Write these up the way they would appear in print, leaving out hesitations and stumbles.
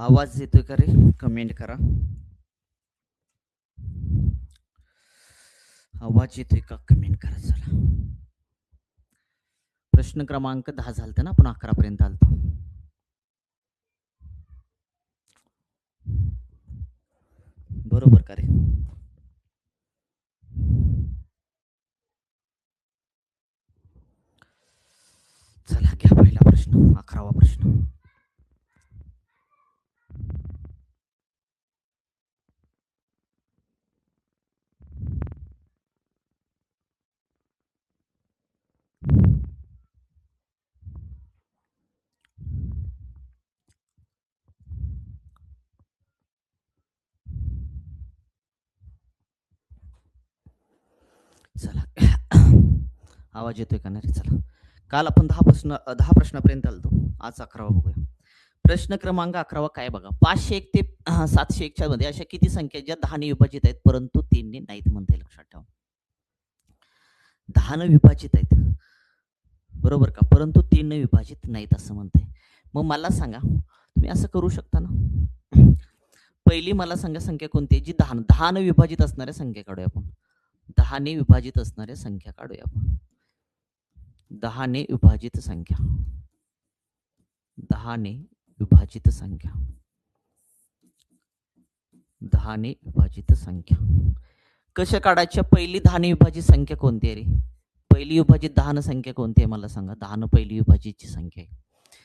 आवाज येतोय का रे? कमेंट करा. आवाज येतोय का? कमेंट करा. चला. प्रश्न क्रमांक 10 झालता ना, आपण 11 पर्यंत आलतो. बरोबर का रे? चला घ्या पहिला प्रश्न, 11वा प्रश्न. चला. आवाज येतोय का नाही रे? चला. काल आपण 10 प्रश्नापर्यंत आलतो. आज 11वा बघूया. प्रश्न क्रमांक 11वा काय बघा. 501 ते 701 मध्ये अशा किती संख्या ज्या 10 ने विभाजित आहेत परंतु 3 ने नाहीत म्हणते, लक्षात ठेवा. 10 ने विभाजित आहेत, बरोबर का, परंतु 3 ने विभाजित नाहीत असं म्हणते. मग मला सांगा, तुम्ही असं करू शकता ना. पहिली मला सांगा संख्या कोणती आहे जी 10 ने विभाजित असणाऱ्या संख्या काढूया आपण. 10 ने विभाजित असणाऱ्या संख्या काढूया आपण. 10 ने विभाजित संख्या, 10 ने विभाजित संख्या, 10 ने विभाजित संख्या कशा काढायच्या? पहिली 10 ने विभाजित संख्या कोणती आहे रे? पहिली विभाजित 10 ने संख्या कोणती आहे मला सांगा. 10 ने पहिली विभाजितची संख्या आहे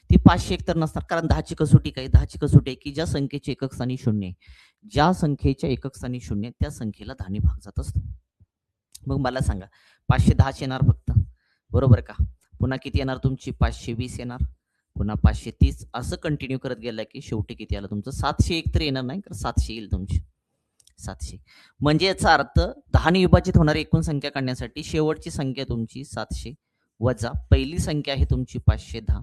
ती 501 तर नसणार, कारण 10ची कसोटी काय? 10ची कसोटी आहे की ज्या संख्येचे एकक स्थानी 0 आहे, ज्या संख्येच्या एकक स्थानी 0 त्या संख्येला 10 ने भाग जात असतो. मग मला सांगा 510 येणार फक्त, बरोबर का. पुन्हा किती येणार तुमची? 520 येणार, पुन्हा 530, असं कंटिन्यू करत गेला की शेवटी किती आलं तुमचं? 701 तर येणार नाही, कारण 700 येईल तुमची. 700 म्हणजे याचा अर्थ 10 ने विभाजित होणारी एकूण संख्या काढण्यासाठी शेवटची संख्या तुमची 700 वजा पहिली संख्या आहे तुमची 510,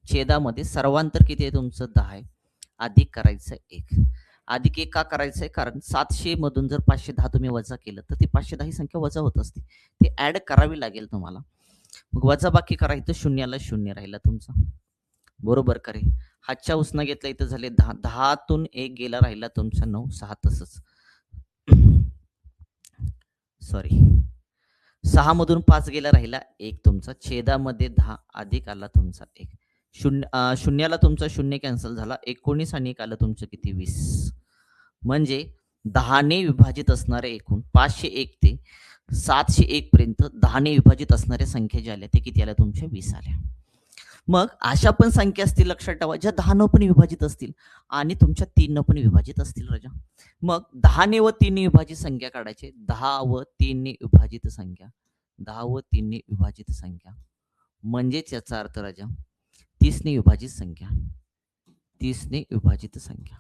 छेदामध्ये सर्वांतर किती आहे तुमचं? 10 आहे, अधिक करायचं 1. अधिक 1 का करायचंय? कारण 700 मधून जर 510 तुम्ही वजा केलं तर ती 510 ही संख्या वजा होत असते, ते ऍड करावी लागेल तुम्हाला. मग वजा बाकी करायचं, शून्याला शून्य राहिला तुमचा, बरोबर का रे. हातच्या उसना घेतला इथं झाले 10, 10 तून 1 गेला राहिला तुमचा 9, 6 तसंच, सॉरी 6 मधून 5 गेला राहिला 1 तुमचा, छेदामध्ये 10 अधिक आला तुमचा 1. शून्याला तुमचा 0 कॅन्सल झाला, 19 आणि 1 आलं तुमचं किती? 20. म्हणजे 10 ने विभाजित असणारे एकूण 501 ते 701 पर्यंत 10 ने विभाजित असणाऱ्या संख्या ज्या आल्या ते किती आल्या तुमच्या? 20 आल्या. मग अशा पण संख्या असतील, लक्षात ठेवा, ज्या 10 न पण विभाजित असतील आणि तुमच्या 3 न पण विभाजित असतील राजा. मग 10 ने व 3 ने विभाजित संख्या काढायची. 10 व 3 ने विभाजित संख्या, 10 व 3 ने विभाजित संख्या म्हणजेच याचा अर्थ राजा 30 ने विभाजित संख्या, 30 ने विभाजित संख्या,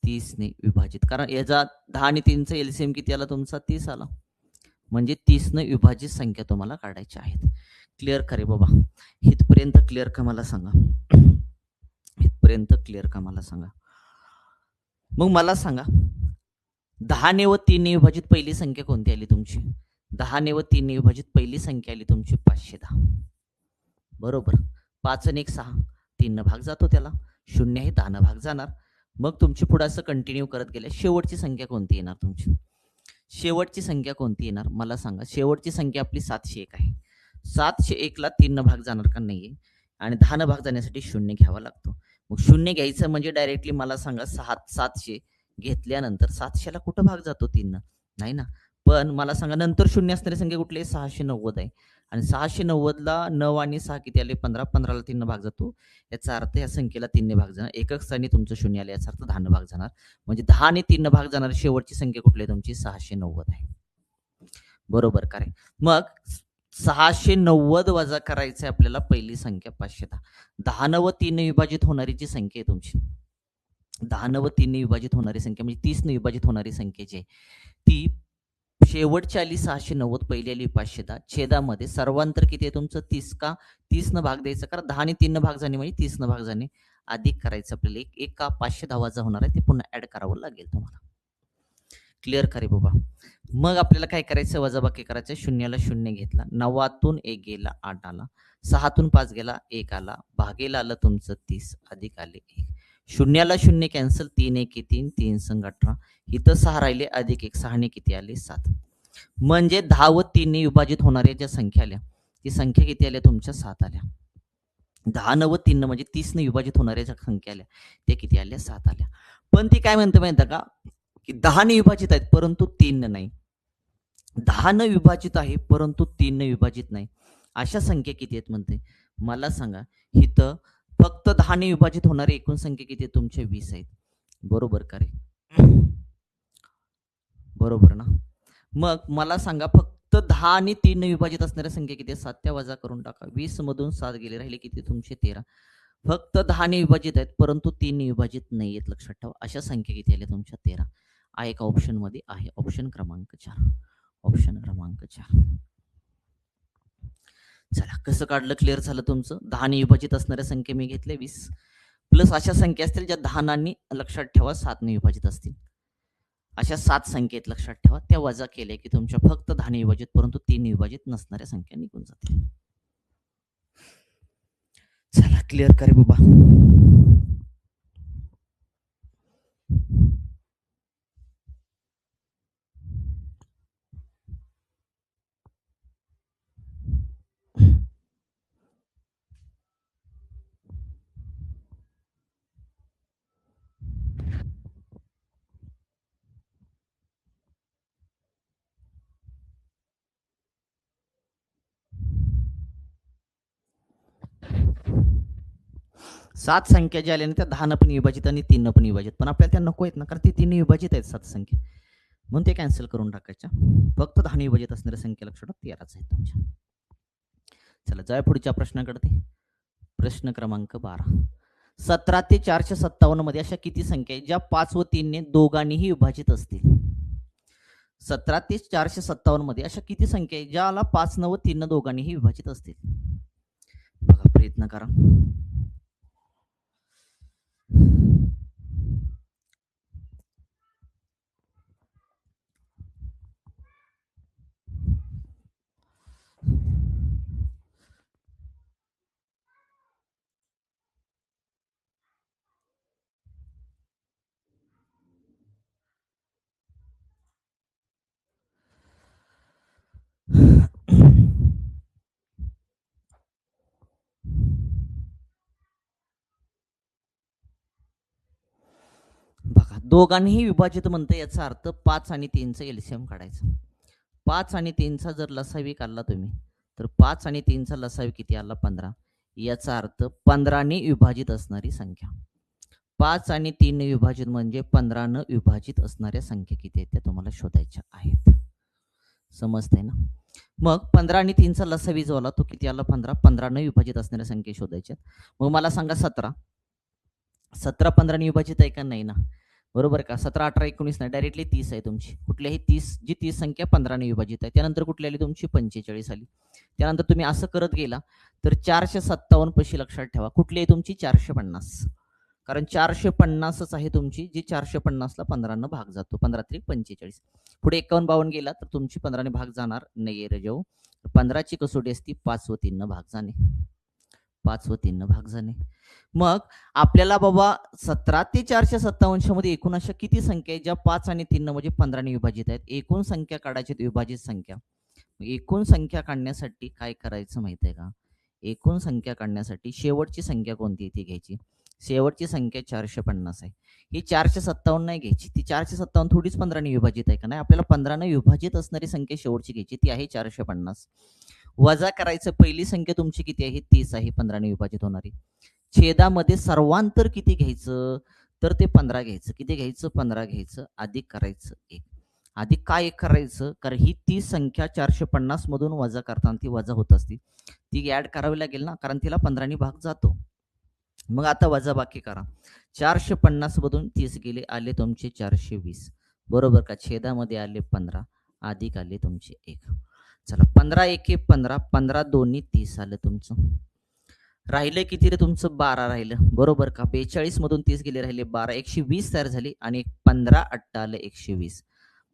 30 ने विभाजित, कारण याचा 10 आणि 3चा एलसीएम किती आला तुमचा? 30 आला. म्हणजे 30 ने विभाजित संख्या तुम्हाला काढायच्या आहेत. क्लिअर करे बाबा? इथपर्यंत क्लिअर का मला सांगा? इथपर्यंत क्लिअर का मला सांगा? मग मला सांगा 10 ने व 3 ने विभाजित पहिली संख्या कोणती आली तुमची? 10 ने व 3 ने विभाजित पहिली संख्या आली तुमची 510, बरोबर. 5 आणि 1 6, 3 न भाग जातो त्याला, 0 हे 10 न भाग जाणार. मग तुमची पुढे असं कंटिन्यू करत गेले, शेवटची संख्या कोणती येणार तुमची? शेवटची संख्या कोणती येणार मला सांगा? शेवटची संख्या आपली 701 आहे. 701 ला 3 न भाग जाणार का? नाहीये. आणि 10 न भाग जाण्यासाठी 0 घ्यावा लागतो. मग 0 घ्यायचं म्हणजे डायरेक्टली मला सांगा 700 घेतल्यानंतर 700 ला कुठं भाग जातो? 3 न नाही ना. पण मला सांगा नंतर 0 असणारी संख्या कुठली आहे? 690 आहे. आणि 690 ला 9 आणि 6 किती आले? 15. 15 ला 3 न भाग जातो, याचा अर्थ या संख्येला 3 ने भाग जाणार. एकक स्थानी तुमचं 0 आलं, याचा अर्थ 10 न भाग जाणार. म्हणजे 10 आणि 3 न भाग जाणार शेवटची संख्या कुठली आहे तुमची? 690 आहे, बरोबर का रे. मग 690 वजा करायचं आपल्याला पहिली संख्या 510. 10 न व 3 ने विभाजित होणारी जी संख्या आहे तुमची, 10 न व 3 ने विभाजित होणारी संख्या म्हणजे 30 ने विभाजित होणारी संख्या जी आहे ती शेवटची आली 690, पहिली आली 510, छेदामध्ये सर्वांतर किती आहे तुमचं? 30 का? 30 न भाग द्यायचं, कारण 10 आणि 3 न भाग जाणे म्हणजे 30 न भाग जाणे, अधिक करायचं आपल्याला एक का 510 वजा होणार आहे ते पुन्हा ऍड करावं लागेल तुम्हाला. क्लिअर करे बाबा? मग आपल्याला काय करायचं? वजाबाकी करायचं. शून्याला 0 घेतला, 9तून 1 गेला 8 आला, 6तून 5 गेला 1 आला, भागेला आलं तुमचं 30, अधिक आले 1. शून्याला शून्य कॅन्सल, 3 एके 3, 3 संग 18. इथं 6 राहिले अधिक 1, 6 ने किती आले 7. म्हणजे 10 व 3 ने विभाजित होणाऱ्या ज्या संख्या आल्या ती संख्या किती आल्या तुमच्या 7 आल्या. 10 न व 3 म्हणजे 30 ने विभाजित होणाऱ्या ज्या संख्या आल्या त्या किती आल्या 7 आल्या. पण ती काय म्हणते माहिती का की 10 ने विभाजित आहेत परंतु 3 नाही. 10 न विभाजित आहे परंतु 3 ने विभाजित नाही. अशा संख्या किती आहेत म्हणते. मला सांगा इथं फक्त 10 ने विभाजित होणारी एकूण संख्या किती आहे तुमच्या 20 आहेत. बरोबर का रे? बरोबर ना? मग मला सांगा फक्त 10 आणि 3 ने विभाजित असणाऱ्या संख्या किती आहेत? 7 त्या वजा करून टाका. 20 मधून 7 गेले राहिले किती तुमचे 13. फक्त 10 ने विभाजित आहेत परंतु 3 ने विभाजित नाही आहेत. लक्षात ठेवा. अशा संख्या किती आल्या तुमच्या 13. आहे का ऑप्शन मध्ये? आहे. ऑप्शन क्रमांक 4. ऑप्शन क्रमांक 4. चला कसं काढलं क्लिअर झालं तुमचं. 10 ने विभाजित असणाऱ्या संख्या मी घेतल्या 20 प्लस अशा संख्या असतील ज्या 10 ने लक्षात ठेवा 7 ने विभाजित असतील. अशा 7 संख्येत लक्षात ठेवा त्या वजा केल्या की तुमच्या फक्त 10 ने विभाजित परंतु 3 ने विभाजित नसणाऱ्या संख्या निघून जातील. चला क्लिअर करे बाबा. सात संख्या ज्या आल्या ना त्या 10 पण विभाजित आणि 3 पण विभाजित पण आपल्याला त्या नको आहेत ना कारण ती 3 विभाजित आहेत 7 संख्या म्हणून ते कॅन्सल करून टाकायच्या. फक्त 10 विभाजित असणाऱ्या संख्या लक्षात 13च आहेत तुमच्या. चला जाऊया पुढच्या प्रश्नाकडे. प्रश्न क्रमांक 12. 17 ते 457 मध्ये अशा किती संख्या आहेत ज्या 5 व 3 ने दोघांनीही विभाजित असतील. 17 ते 457 मध्ये अशा किती संख्या आहेत ज्याला 5 न व 3 न दोघांनीही विभाजित असतील. बघा प्रयत्न करा. बघा दोघांनीही विभाजित म्हणते याचा अर्थ 5 आणि 3चं एलसीएम काढायचं. 5 आणि 3चा जर लसावी काढला तुम्ही तर 5 आणि 3चा लसावी किती आला 15. याचा अर्थ 15 ने विभाजित असणारी संख्या 5 आणि 3 ने विभाजित म्हणजे 15 न विभाजित असणाऱ्या संख्या किती आहेत त्या तुम्हाला शोधायच्या आहेत. समजतंय ना? मग 15 आणि 3चा लसावी जो आला तो किती आला 15. 15 न विभाजित असणाऱ्या संख्या शोधायच्या. मग मला सांगा 17. 17 15 ने विभाजित आहे का नाही ना? बरोबर का? 17 18 19 नाही डायरेक्टली 30 आहे तुमची. कुठल्याही 30 जी 30 संख्या 15 ने विभाजित आहे. त्यानंतर कुठली आली तुमची 45 आली. त्यानंतर तुम्ही असं करत गेला तर 457 पशी लक्षात ठेवा. कुठली आहे तुमची 450. कारण 450च आहे तुमची जी 450ला 15 न भाग जातो. 15 त्रिक 45. पुढे 51 52 गेला तर तुमची 15 ने भाग जाणार नाहीये रे जो. 15ची कसोटी असती 5 व 3 न भाग जाणे. 5 व 3 न भाग जाणे. मग आपल्याला बाबा 17 ते 457 मध्ये एकूण अशा किती संख्या आहेत ज्या 5 आणि 3 म्हणजे 15 ने विभाजित आहेत. एकूण संख्या काढायची विभाजित संख्या. एकूण संख्या काढण्यासाठी काय करायचं माहिती आहे का? एकूण संख्या काढण्यासाठी शेवटची संख्या कोणती ती घ्यायची. शेवटची संख्या 450 आहे. ही 457 नाही घ्यायची. ती 457 थोडीच 15 ने विभाजित आहे का नाही. आपल्याला 15 ने विभाजित असणारी संख्या शेवटची घ्यायची ती आहे 450. वजा करायचं पहिली संख्या तुमची किती आहे 30 आहे 15 ने विभाजित होणारी. छेदामध्ये सर्वांतर किती घ्यायचं तर ते 15 घ्यायचं. किती घ्यायचं 15 घ्यायचं अधिक करायचं 1. अधिक काय 1 करायचं कारण ही ती संख्या 450 मधून वजा करताना ती वजा होत असती. ती ऍड करावी लागेल ना कारण तिला 15 ने भाग जातो. मग आता वजा बाकी करा. 450 मधून 30 गेले आले तुमचे 420. बरोबर का? छेदामध्ये आले 15 अधिक आले तुमचे 1. चला 15 एके 15 15 दोन्ही 30 आलं तुमचं. राहिलं किती रे तुमचं 12 राहिलं. बरोबर का? 42 मधून 30 गेले राहिले 12 120 तयार झाली आणि 15 8 आलं 120.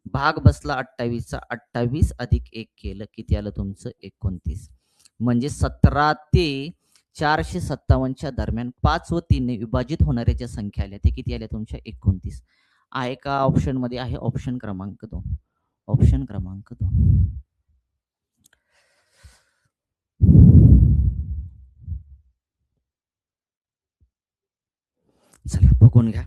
भाग बसला 28चा 28 अधिक 1 केलं किती आलं तुमचं 29. म्हणजे 17 ते 457च्या दरम्यान 5 व 3 ने विभाजित होणाऱ्या ज्या संख्या आल्या ते किती आल्या तुमच्या 29 आहे का ऑप्शन मध्ये आहे ऑप्शन क्रमांक 2 ऑप्शन क्रमांक 2 चला बघून घ्या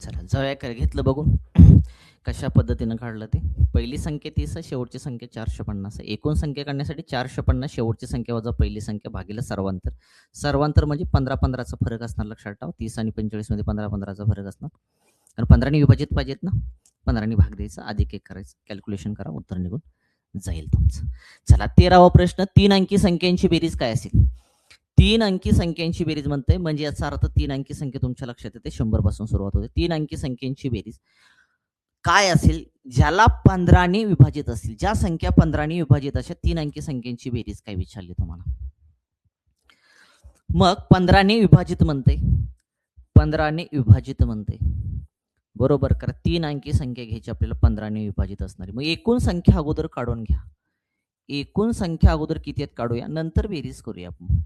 चला जाऊया घेतलं बघून कशा पद्धतीनं काढलं ते पहिली संख्या 30 आहे शेवटची संख्या 450 आहे एकूण संख्या काढण्यासाठी 450 शेवटची संख्या वजा पहिली संख्या भागिले सर्वांतर सर्वांतर म्हणजे 15-15चा फरक असणार लक्षात ठेवा 30 आणि 45 मध्ये 15-15चा फरक असणार कारण 15ने विभाजित पाहिजेत ना 15ने भाग द्यायचा अधिक 1 करायचं कॅल्क्युलेशन करा उत्तर निघून जाईल तुमचं चला 13वा प्रश्न 3 अंकी संख्यांची बेरीज काय असेल 3 अंकी संख्यांची बेरीज म्हणते म्हणजे याचा अर्थ 3 अंकी संख्या तुमच्या लक्षात येते 100 पासून सुरुवात होते 3 अंकी संख्यांची बेरीज काय असेल ज्याला 15ने विभाजित असतील ज्या संख्या 15ने विभाजित अशा 3 अंकी संख्यांची बेरीज काय विचारली तुम्हाला मग 15ने विभाजित म्हणते 15ने विभाजित म्हणते बरोबर करा 3 अंकी संख्या घ्यायची आपल्याला 15ने विभाजित असणारी मग एकूण संख्या अगोदर काढून घ्या एकूण संख्या अगोदर किती आहेत काढूया नंतर बेरीज करूया आपण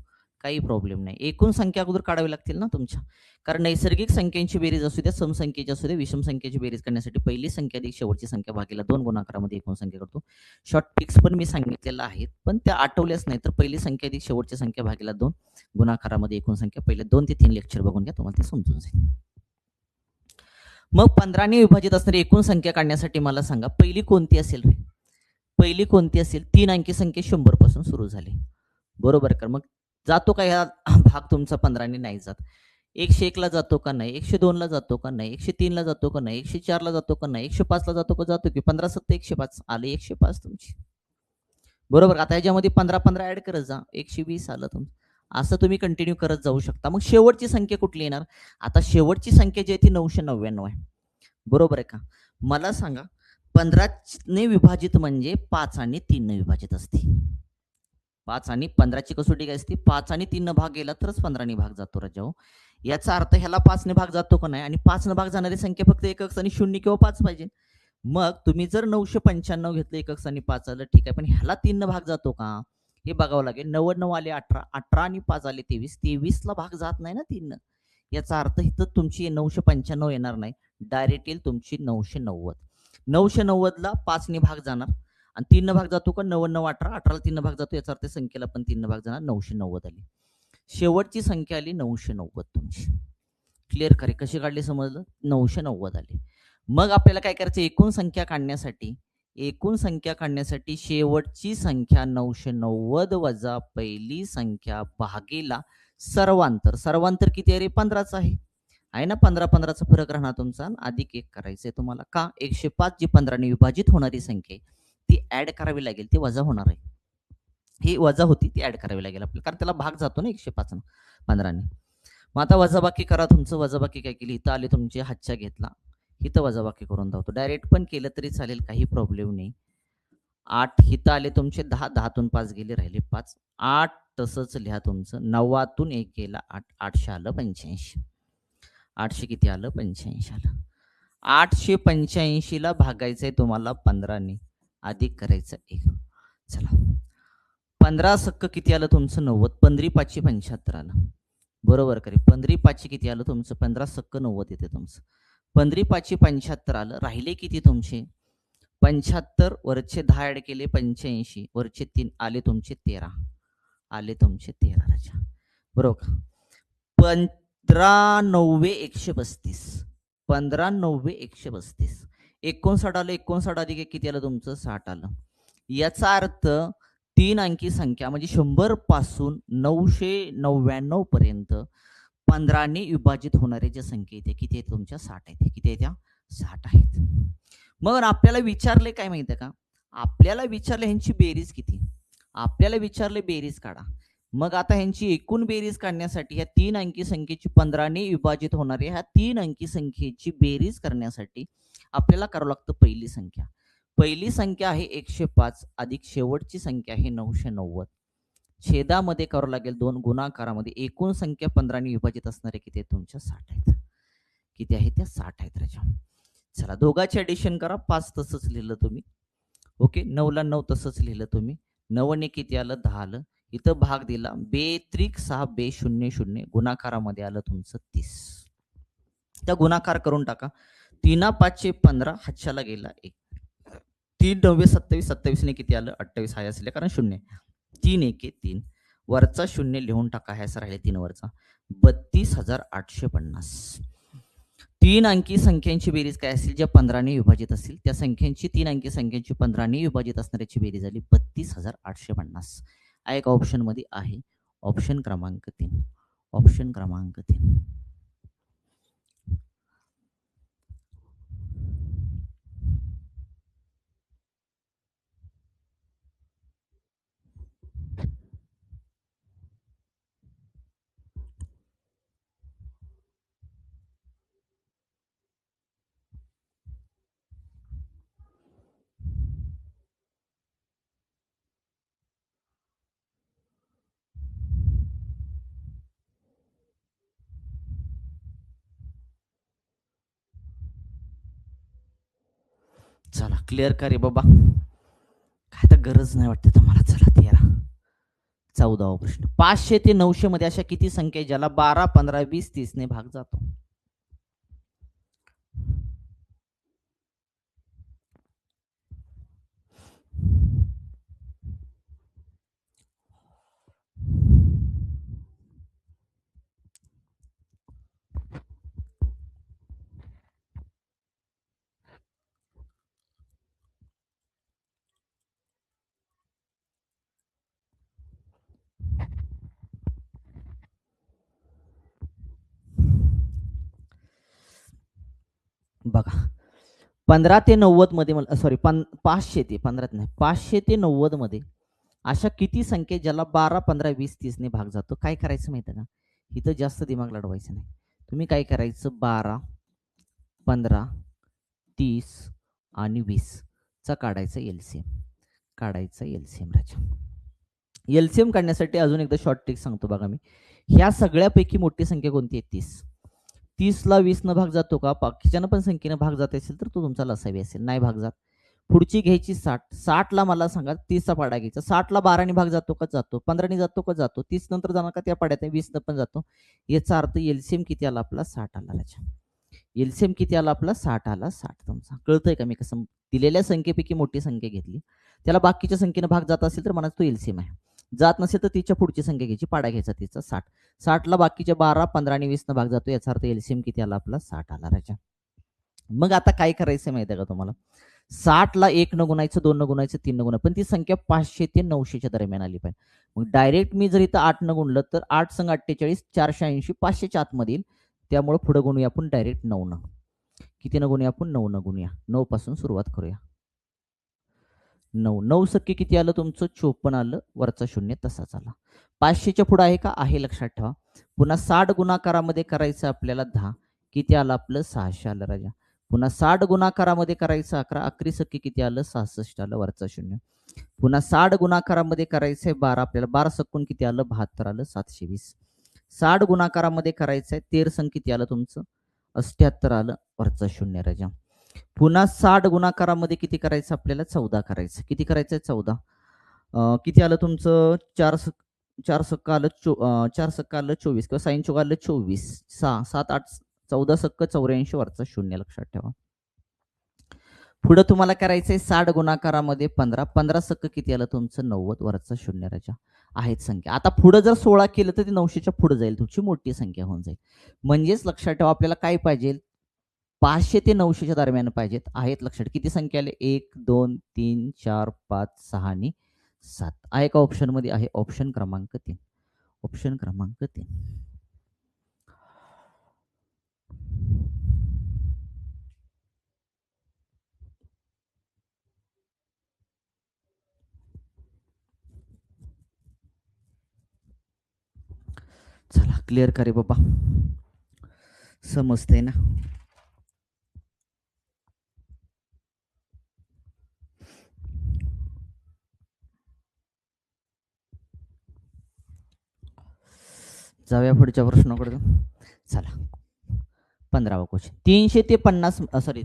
काही प्रॉब्लेम नाही एकूण संख्या अगोदर काढावी लागतील ना तुमच्या कारण नैसर्गिक संख्यांची बेरीज असू द्या समसंख्येची असू द्या विषम संख्येची बेरीज करण्यासाठी पहिली संख्या अधिक शेवटची संख्या भागीला 2 गुणाकारामध्ये एकूण संख्या करतो शॉर्ट ट्रिक्स पण मी सांगितलेल्या आहेत पण त्या आठवल्याच नाही तर पहिली संख्या अधिक शेवटची संख्या भागीला 2 गुणाकारामध्ये एकूण संख्या पहिले 2 ते 3 लेक्चर बघून घ्या तुम्हाला ते समजून जाईल मग 15ने विभाजित असणारी एकूण संख्या काढण्यासाठी मला सांगा पहिली कोणती असेल रे पहिली कोणती असेल 3 अंकी संख्या 100 पासून सुरू झाली बरोबर का मग जातो का हा भाग तुमचा 15ने नाही जात 101 ला जातो का नाही 102 ला जातो का नाही 103 ला जातो का नाही 104 ला जातो का नाही 105 ला जातो का जातो की 15 7 105 आले 105 तुमची बरोबर आता ह्याच्यामध्ये 15 ऍड करत जा 120 आलं तुमचं असं तुम्ही कंटिन्यू करत जाऊ शकता मग शेवटची संख्या कुठली येणार आता शेवटची संख्या जी आहे ती 999 आहे बरोबर आहे का मला सांगा 15ने विभाजित म्हणजे 5 आणि 3 ने विभाजित असते 5 आणि 15ची कसोटी काय असते 5 आणि 3 भाग गेला तरच 15ने भाग जातो राजाओ याचा अर्थ ह्याला 5 ने भाग जातो का नाही आणि 5 ने भाग जाणारी संख्या फक्त एकक आणि 0 किंवा 5 पाहिजे मग तुम्ही जर 995 घेतलं एकक आणि 5 आलं ठीक आहे पण ह्याला 3 ने भाग जातो का हे बघावं लागेल 99 आले 18 18 आणि 5 आले 23 23 ला भाग जात नाही ना 3 याचा अर्थ इथं तुमची 995 येणार नाही डायरेक्ट येईल तुमची 990 990 ला 5 ने भाग जाणार आणि 3 भाग जातो का 99 18 18 ला 3 भाग जातो याचा अर्थ संख्येला पण 3 भाग जाणार 990 आली शेवटची संख्या आली 990 तुमची क्लिअर करे कशी काढली समजलं 990 आली मग आपल्याला काय करायचं एकूण संख्या काढण्यासाठी शेवटची संख्या 990 वजा पहिली संख्या भागीला सर्वांतर किती आहे रे 15चा आहे ना 15-15चा फरक राहणार तुमचा अधिक 1 करायचंय तुम्हाला का 105 जी 15ने विभाजित होणारी संख्या ती ऍड करावी लागेल ती वजा होणार आहे ही वजा होती ती ऍड करावी लागेल आपल्याला कारण त्याला भाग जातो ना 105 15ने मग आता वजाबाकी करा तुमचं वजाबाकी काय केली इथं आले तुमचे हातच्या घेतला इथं वजाबाकी करून धावतो डायरेक्ट पण केलं तरी चालेल काही प्रॉब्लेम नाही 8 इथं आले तुमचे 10 10तून 5 गेले राहिले 5 8 तसंच लिहा तुमचं 9तून 1 गेला 8 800 आलं 85 800 किती आलं 85 आलं 885 ला भागायचंय तुम्हाला 15ने अधिक करायचं 1 चला 15 सक्क किती आलं तुमचं 90 15 5 75 आलं बरोबर करे 15 5 किती आलं तुमचं 15 सक्क 90 येते तुमचं 15 5 75 आलं राहिले किती तुमचे 75 वरचे 10 ऍड केले 85 वरचे 3 आले तुमचे 13 आले तुमचे 13 राजा बरोबर 15 90 135 15 90 135 59 आलं 59 अधिक किती आलं तुमचं 60 आलं याचा अर्थ 3 अंकी संख्या म्हणजे 100 पासून 999 पर्यंत 15ने विभाजित होणारे जे संख्या येते किती आहेत तुमच्या 60 आहेत किती आहेत त्या 60 आहेत मग आपल्याला विचारले काय माहितीये का आपल्याला विचारले ह्यांची बेरीज किती आपल्याला विचारले बेरीज काढा. मग आता ह्यांची एकूण बेरीज काढण्यासाठी ह्या 3 अंकी संख्येची 15 ने विभाजित होणाऱ्या ह्या 3 अंकी संख्येची बेरीज करण्यासाठी आपल्याला करावं लागतं पहिली संख्या. पहिली संख्या आहे 105 अधिक शेवटची संख्या आहे 990. छेदामध्ये करावं लागेल 2 गुणाकारामध्ये एकूण संख्या 15 ने विभाजित असणारे किती आहेत तुमच्या 60 आहेत. किती आहेत त्या 60 आहेत राजा. चला दोघांचे ऍडिशन करा. 5 तसंच लिहिलं तुम्ही. ओके 9 ला 9 तसंच लिहिलं तुम्ही. 9 ने किती आलं 10 आलं. इथं भाग दिला बेत्रिक 6 बे 00 गुणाकारामध्ये आलं तुमचं 30. त्या गुणाकार करून टाका. 3 5 15 हातच्याला गेला 1. 3 9 27 27 ने किती आलं 28 हाय असले कारण 0. 3 1 3 वरचा 0 लिहून टाका. ह्याच राहिले 3 वरचा 32,850. 3 अंकी संख्यांची बेरीज काय असेल ज्या 15 ने विभाजित असतील त्या संख्यांची 3 अंकी संख्यांची 15 ने विभाजित असणाऱ्याची बेरीज झाली 32,850. हा एक ऑप्शन मध्ये आहे. ऑप्शन क्रमांक 3. ऑप्शन क्रमांक 3. चला क्लिअर का रे बाबा. काय तर गरज नाही वाटते तुम्हाला. चला 14वा प्रश्न. 500 ते 900 मध्ये अशा किती संख्या आहे ज्याला 12 15 20 30 ने भाग जातो. बघा 15 ते 90 मध्ये सॉरी 500 ते 15 नाही 500 ते 90 मध्ये अशा किती संख्या ज्याला 12 15 20 30 ने भाग जातो. काय करायचं माहिती का. इथं जास्त दिमाग लढवायचं नाही. तुम्ही काय करायचं 12 15 30 आणि 20 चा काढायचा एलसीएम. काढायचा एलसीएम राजा. एलसीएम काढण्यासाठी अजून एकदा शॉर्ट ट्रिक सांगतो बघा मी. ह्या सगळ्यापैकी मोठी संख्या कोणती आहे 30. 30 ला 20 न भाग जातो का. बाकीच्यानं पण संख्येनं भाग जात असेल तर तो तुमचा लसावी असेल. नाही भाग जात. पुढची घ्यायची 60. 60 ला मला सांगा 30 चा पाडा घ्यायचा. 60 ला 12 ने भाग जातो का जातो. 15 ने जातो का जातो. 30 नंतर जाणार का त्या पाड्यात 20 न पण जातो. याचा अर्थ एलसीएम किती आला आपला 60 आला राजा. एलसीएम किती आला आपला 60 आला. 60 तुमचा. कळतंय का मी कसं दिलेल्या संख्येपैकी मोठी संख्या घेतली. त्याला बाकीच्या संख्येनं भाग जात असेल तर म्हणायचं तो एलसीएम आहे. जात नसेल तर तिच्या पुढची संख्या घ्यायची पाडा घ्यायचा तिचा 60. 60 ला बाकीच्या 12 15 आणि 20 न भाग जातो. याचा अर्थ एलसीएम किती आला आपला 60 आला राजा. मग आता काय करायचं माहिती आहे का तुम्हाला. 60 ला 1 न गुणायचं 2 न गुणायचं 3 न गुणायचं पण ती संख्या 500 ते 900च्या दरम्यान आली पाहिजे. मग डायरेक्ट मी जर इथं 8 न गुणलं तर 8 संग 48 480 500च्या आतमध्ये येईल. त्यामुळे पुढे गुणूया आपण डायरेक्ट 9 न. किती न गुणूया आपण 9 न गुणूया. 9 पासून सुरुवात करूया. 9 9 सख्खे किती आलं तुमचं 54 आलं. वरचा 0 तसाच आला. 500च्या पुढे आहे का आहे लक्षात ठेवा. पुन्हा 60 गुणाकारामध्ये करायचं आपल्याला 10. किती आलं आपलं 600 आलं राजा. पुन्हा 60 गुणाकारामध्ये करायचं 11. 11 सख्खे किती आलं 66 आलं. वरचा 0. पुन्हा 60 गुणाकारामध्ये करायचंय 12. आपल्याला 12 सक्कून किती आलं 72 आलं. 720. 60 गुणाकारामध्ये करायचंय 13 संख्या किती आलं तुमचं 78 आलं. वरचा 0 राजा. पुन्हा 60 गुणाकारामध्ये किती करायचं आपल्याला 14 करायचं. किती करायचंय 14. किती आलं तुमचं 4 सक्का आलं 4 सक्का आलं 24 किंवा साइन चौक आलं 24. 6 7 8 14 सक्क 84 वरचा 0 लक्षात ठेवा. पुढे तुम्हाला करायचंय 60 गुणाकारामध्ये 15. 15 सक्क किती आलं तुमचं 90 वरचा 0 राजा. आहेत संख्या. आता पुढे जर 16 केलं तर ती 900च्या पुढे जाईल. तुमची मोठी संख्या होऊन जाईल. म्हणजेच लक्षात ठेवा आपल्याला काय पाहिजे 500 ते 900च्या दरम्यान पाहिजेत. आहेत लक्षात. किती संख्या आले 1 2 3 4 5 6 आणि 7 आहे का ऑप्शन मध्ये आहे. ऑप्शन क्रमांक 3. ऑप्शन क्रमांक 3. चला क्लिअर करे बाबा, समजते ना. जाऊया पुढच्या प्रश्नाकडे. चला 15वा क्वेश्चन. 300 ते 50 सॉरी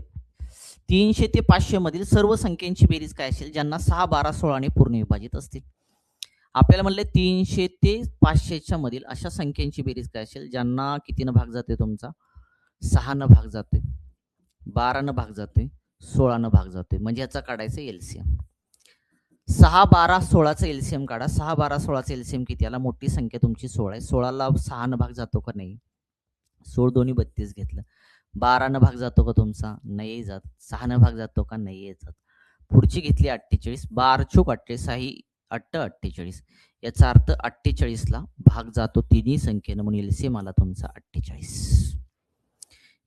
300 ते 500 मधील सर्व संख्यांची बेरीज काय असेल ज्यांना 6, 12, 16 ने पूर्ण विभाजित असतील. आपल्याला म्हणले 300 ते 500च्या मधील अशा संख्यांची बेरीज काय असेल ज्यांना कितीनं भाग जातोय तुमचा, 6 भाग जातोय, 12 भाग जातोय, 16 भाग जातोय. म्हणजे याचा काढायचं एलसीएम. 6, 12, 16चा एलसीएम काढा. 6, 12, 16चा एलसीएम किती आला? मोठी संख्या तुमची 16 आहे. 16ला 6 भाग जातो का नाही? 16 दोन्ही 32 घेतलं. 12 भाग जातो का तुमचा? नाही जात. 6 भाग जातो का? नाही जात. पुढची घेतली 48. 12 चोक 48, 48. याचा अर्थ 48ला भाग जातो तिन्ही संख्येनं, म्हणून एलसीएम आला तुमचा 48.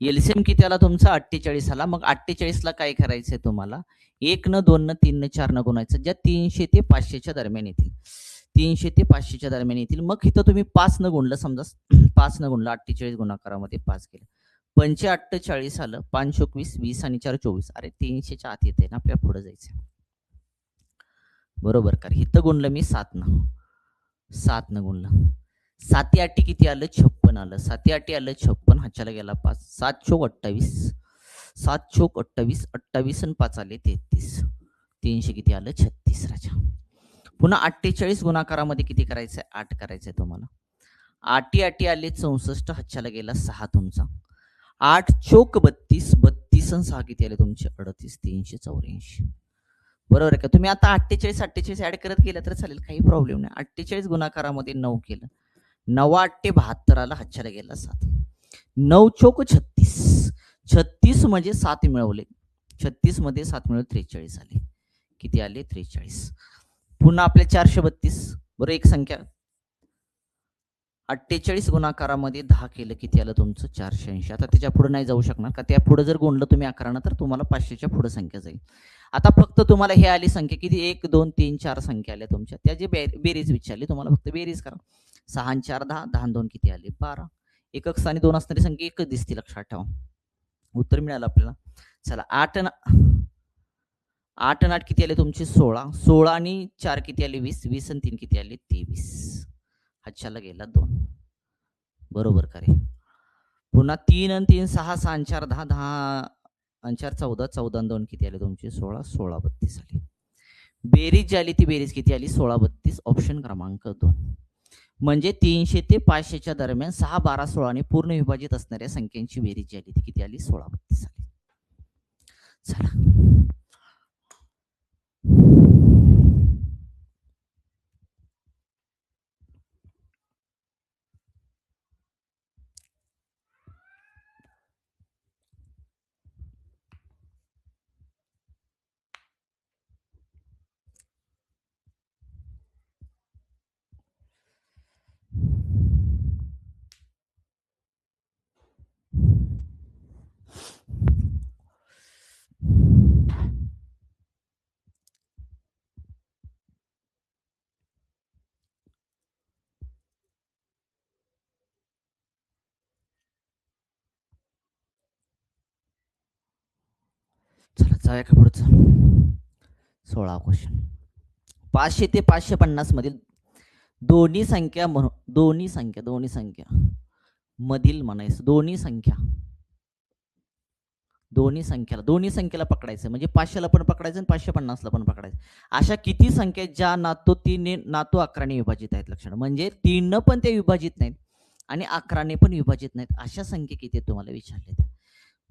एलसीएम किती आला तुमचा? 48 आला. मग 48ला काय करायचंय तुम्हाला? 1 न 2 न 3 न 4 न गुणायचं, ज्या 300 ते 500च्या दरम्यान येतील. 300 ते 500च्या दरम्यान येतील. मग इथं तुम्ही 5 न गुणलं, समजा 5 न गुणलं, 48 गुणाकारामध्ये 5 केलं, 45 आलं. 5 चोक 20, 20 आणि 4 24. अरे 300च्या आत येते ना, आपल्याला पुढे जायचं बरोबर का? इथं गुणलं मी 7 न गुणलं, 7 8 किती आलं? 56 आलं. 7 8 आलं 56, हाच्याला गेला 5, 7 चोक 28, 7 चोक 28, 28 आणि 5 आले 33. 300 किती आलं? 36 राजा. पुन्हा 48 गुणाकारामध्ये किती करायचंय? 8 करायचंय तुम्हाला. 8 8 आले 64, हाच्याला गेला 6 तुमचा. 8 चोक 32, 32 आणि 6 किती आले तुमचे? 38. 384. बरोबर आहे का? तुम्ही आता 48 ऍड करत गेलं तर चालेल, काही प्रॉब्लेम नाही. 48 गुणाकारामध्ये 9 केलं, 9 8 72 आला, हाच्याला गेला 7. 9 चोक 36, 36 म्हणजे 7 मिळवले, 36 मध्ये 7 मिळवले 43 आले. किती आले? 43. पुन्हा आपले 432 बरोबर, एक संख्या 48 गुणाकारामध्ये 10 केलं, किती आलं तुमचं? 480. आता त्याच्या पुढे नाही जाऊ शकणार का? त्या पुढे जर गुणलं तुम्ही 11 तर तुम्हाला 500च्या पुढे संख्या जाईल. आता फक्त तुम्हाला हे आली संख्या किती? 1 2 3 4 संख्या आल्या तुमच्या, त्याची बेरीज विचारली तुम्हाला, फक्त बेरीज करा. 6 आणि 4 10, 10 आणि 2 किती आले? 12. एकक स्थानी 2 असणारी संख्या एकच दिसते, लक्षात ठेवा. उत्तर मिळालं आपल्याला. चला 8 आणि 8 किती आले तुमचे? 16. 16 आणि 4 किती आले? 20. 20 आणि 3 किती आले? 23. हाच्याला गेला 2. बरोबर का रे? पुन्हा 3 आणि 3 6, 6 आणि 4 10, 10 आणि 4 14, 14 आणि 2 किती आले तुमचे? 16. 16 32 आले. बेरीज जी आली ती बेरीज किती आली? 16 32. ऑप्शन क्रमांक 2. म्हणजे 300 ते 500च्या दरम्यान 6 12 16 ने पूर्ण विभाजित असणाऱ्या संख्यांची बेरीज जी आली ती किती आली? 16 32 आली. चला चला जाऊया का पुढचं. 16 क्वेश्चन. 500 ते 550 मधील दोन्ही संख्या मधील म्हणायचं, दोन्ही संख्याला पकडायचं, म्हणजे 500ला पण पकडायचं आणि 550ला पण पकडायचं. अशा किती संख्या ज्या नातो 3 नातो 11 ने विभाजित आहेत? लक्षात, म्हणजे 3 पण ते विभाजित नाहीत आणि 11 ने पण विभाजित नाहीत, अशा संख्या किती आहेत तुम्हाला विचारले.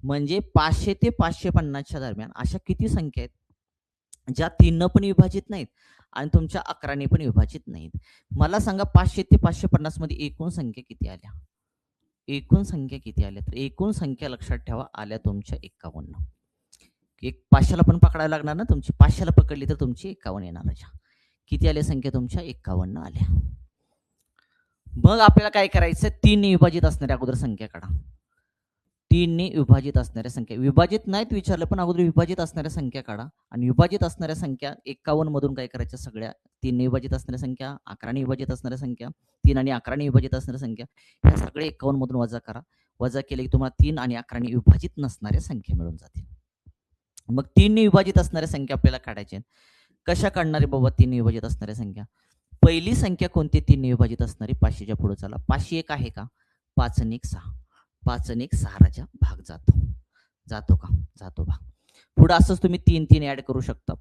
म्हणजे 500 ते 550च्या दरम्यान अशा किती संख्या आहेत ज्या 3 पण विभाजित नाहीत आणि तुमच्या 11 ने पण विभाजित नाहीत? मला सांगा 500 ते 550 मध्ये एकूण संख्या किती आल्या? एकूण संख्या किती आल्या? तर एकूण संख्या लक्षात ठेवा, आल्या तुमच्या 51. एक 500ला पण पकडायला लागणार ना तुमची, 500ला पकडली तर तुमची 51 येणार. किती आल्या संख्या तुमच्या? 51 आल्या. मग आपल्याला काय करायचं? 3 ने विभाजित असणाऱ्या अगोदर संख्या काढा. 3ने विभाजित असणाऱ्या संख्या, विभाजित नाहीत विचारलं पण अगोदर विभाजित असणाऱ्या संख्या काढा आणि विभाजित असणाऱ्या संख्या 51 मधून काय करायच्या सगळ्या 3ने विभाजित असणाऱ्या संख्या, 11ने विभाजित असणाऱ्या संख्या, 3 आणि 11ने विभाजित असणाऱ्या संख्या, ह्या सगळे 51 मधून वजा करा. वजा केले की तुम्हाला 3 आणि 11ने विभाजित नसणाऱ्या संख्या मिळून जातील. मग 3ने विभाजित असणाऱ्या संख्या आपल्याला काढायच्या. कशा काढणारे बाबा 3ने विभाजित असणाऱ्या संख्या? पहिली संख्या कोणती 3ने विभाजित असणारी? 500च्या पुढे चला. 500 एक आहे का? 5 आणि 1 6. 5 आणि 1 6 राजा भाग जातो. जातो का? जातो भाग. पुढे असंच तुम्ही 3 3 ऍड करू शकता.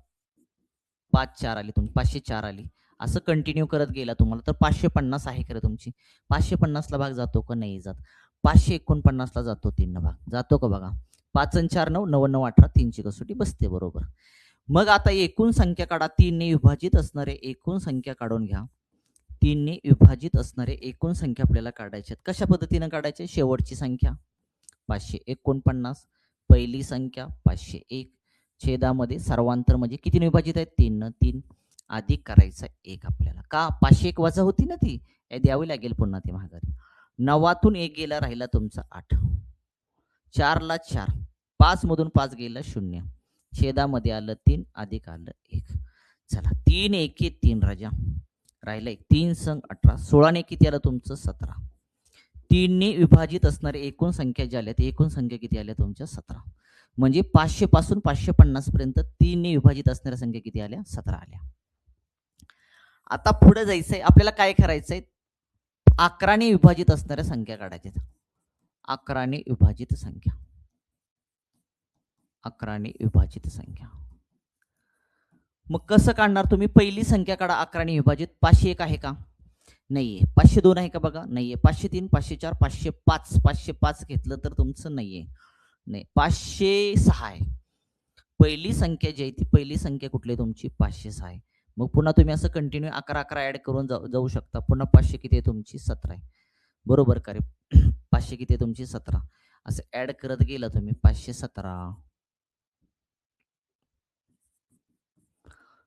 5 4 आली तुम्ही, 504 आली. असं कंटिन्यू करत गेला तुम्हाला तर 550 आहे खरं तुमची. 550 ला भाग जातो का? नाही जात. 549 ला जातो 3 भाग. जातो का बघा? 5 आणि 4 9 9 9 18 3 ची कसोटी बसते बरोबर. मग आता एकूण संख्या काढा. 3ने विभाजित असणारे एकूण संख्या काढून घ्या. 3ने विभाजित असणारे एकूण संख्या आपल्याला काढायच्या. कशा पद्धतीने काढायचे? शेवटची संख्या 549, पहिली संख्या 501, छेदामध्ये सर्वांतर म्हणजे किती विभाजित आहेत? 3 न 3 अधिक करायचा 1 आपल्याला. का? 501 वजा होती ना ती, द्यावी लागेल पुन्हा ती माघारी. 9तून 1 गेला राहिला तुमचा 8. 4 ला 4, 5 मधून 5 गेला 0, छेदामध्ये आलं 3 अधिक आलं 1. चला 3 1 3 राजा राहिलं 3 संग 18, 16 ने किती आलं तुमचं? 17. 3ने विभाजित असणारे एकूण संख्या ज्या आल्या एकूण संख्या किती आल्या तुमच्या? 17. म्हणजे 500 पासून 550 पर्यंत 3ने विभाजित असणाऱ्या संख्या किती आल्या? 17 आल्या. आता पुढे जायचंय आपल्याला. काय करायचंय? 11ने विभाजित असणाऱ्या संख्या काढायच्या. 11ने विभाजित संख्या, 11ने विभाजित संख्या. मग कसं काढणार तुम्ही? पहिली संख्या काढा 11ने विभाजित. 501 आहे का? नाहीये. 502 आहे का बघा? नाहीये. 503, 504, 505, 505 घेतलं तर तुमचं नाहीये. नाही. 506 आहे. पहिली संख्या जी आहे ती पहिली संख्या कुठली तुमची? 506 आहे. मग पुन्हा तुम्ही असं कंटिन्यू 11 11 ऍड करून जाऊ शकता. पुन्हा 500 किती आहे तुमची? 17 आहे. बरोबर का रे? 500 किती आहे तुमची? 17. असं ऍड करत गेला तुम्ही 517.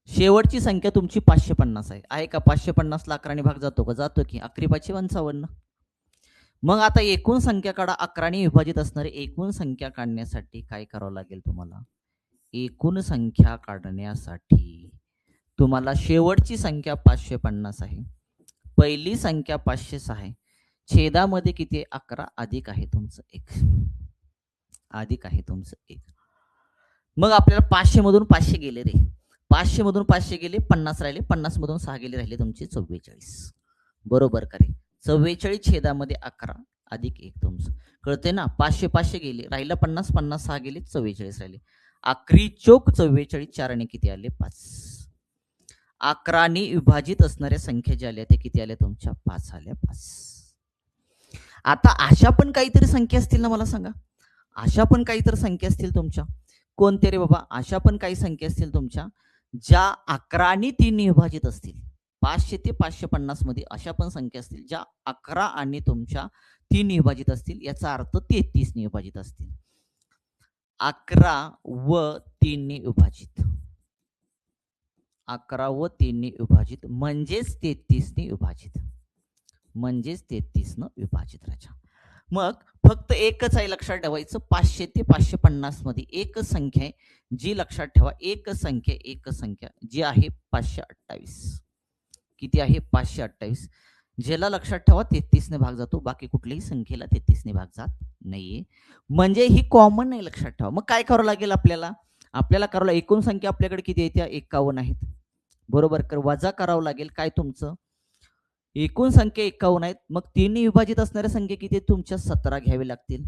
शेवटची संख्या तुमची 550 आहे. आहे का? 550 ला 11ने भाग जातो का? जातो की. 11 5 55. मग आता एकूण संख्या काढा. 11ने विभाजित असणारी एकूण संख्या काढण्यासाठी काय करावं लागेल तुम्हाला? एकूण संख्या काढण्यासाठी तुम्हाला शेवटची संख्या 550 आहे, पहिली संख्या 506 आहे, छेदामध्ये किती आहे? 11 अधिक आहे तुमचं 1, अधिक आहे तुमचं 1. मग आपल्याला 500 मधून 500 गेले रे, 500 मधून 500 गेले, 50 राहिले, 50 मधून 6 गेले, राहिले तुमचे 44. बरोबर का रे? 44 छेदामध्ये 11 अधिक 1 तुमचं कळते ना? 500 500 गेले, राहिलं 50, 50 6 गेले, 44 राहिले. 11 चोक 44, 4 ने किती आले? 5. 11ने विभाजित असणाऱ्या संख्या ज्या आल्या त्या किती आल्या तुमच्या? 5 आल्या. 5. आता अशा पण काहीतरी संख्या असतील ना, मला सांगा. अशा पण काहीतरी संख्या असतील तुमच्या. कोणते रे बाबा? अशा पण काही संख्या असतील तुमच्या ज्या 11 आणि 3 ने विभाजित असतील. 500 ते 550 मध्ये अशा पण संख्या असतील ज्या 11 आणि तुमच्या 3 ने विभाजित असतील. याचा अर्थ 33 ने विभाजित असतील. 11 व 3 ने विभाजित, 11 व 3 ने विभाजित म्हणजेच 33 ने विभाजित, म्हणजेच 33 न विभाजित राजा. मग फक्त एकच आहे लक्षात ठेवायचं. 500 ते 550 मध्ये एकच संख्या आहे जी लक्षात ठेवा. एकच संख्या जी आहे 528. किती आहे? 528. ज्याला लक्षात ठेवा 33 ने भाग जातो, बाकी कुठल्याही संख्येला 33 ने भाग जात नाहीये. म्हणजे ही कॉमन नाही, लक्षात ठेवा. मग काय करावं लागेल आपल्याला? आपल्याला करावं लागेल, एकूण संख्या आपल्याकडे किती येत्या? 51 आहेत. बरोबर. वजा करावं लागेल काय तुमचं? एकूण संख्या 51 आहेत. मग 3 ने विभाजित असणाऱ्या संख्या किती आहेत तुमच्या? 17 घ्यावे लागतील.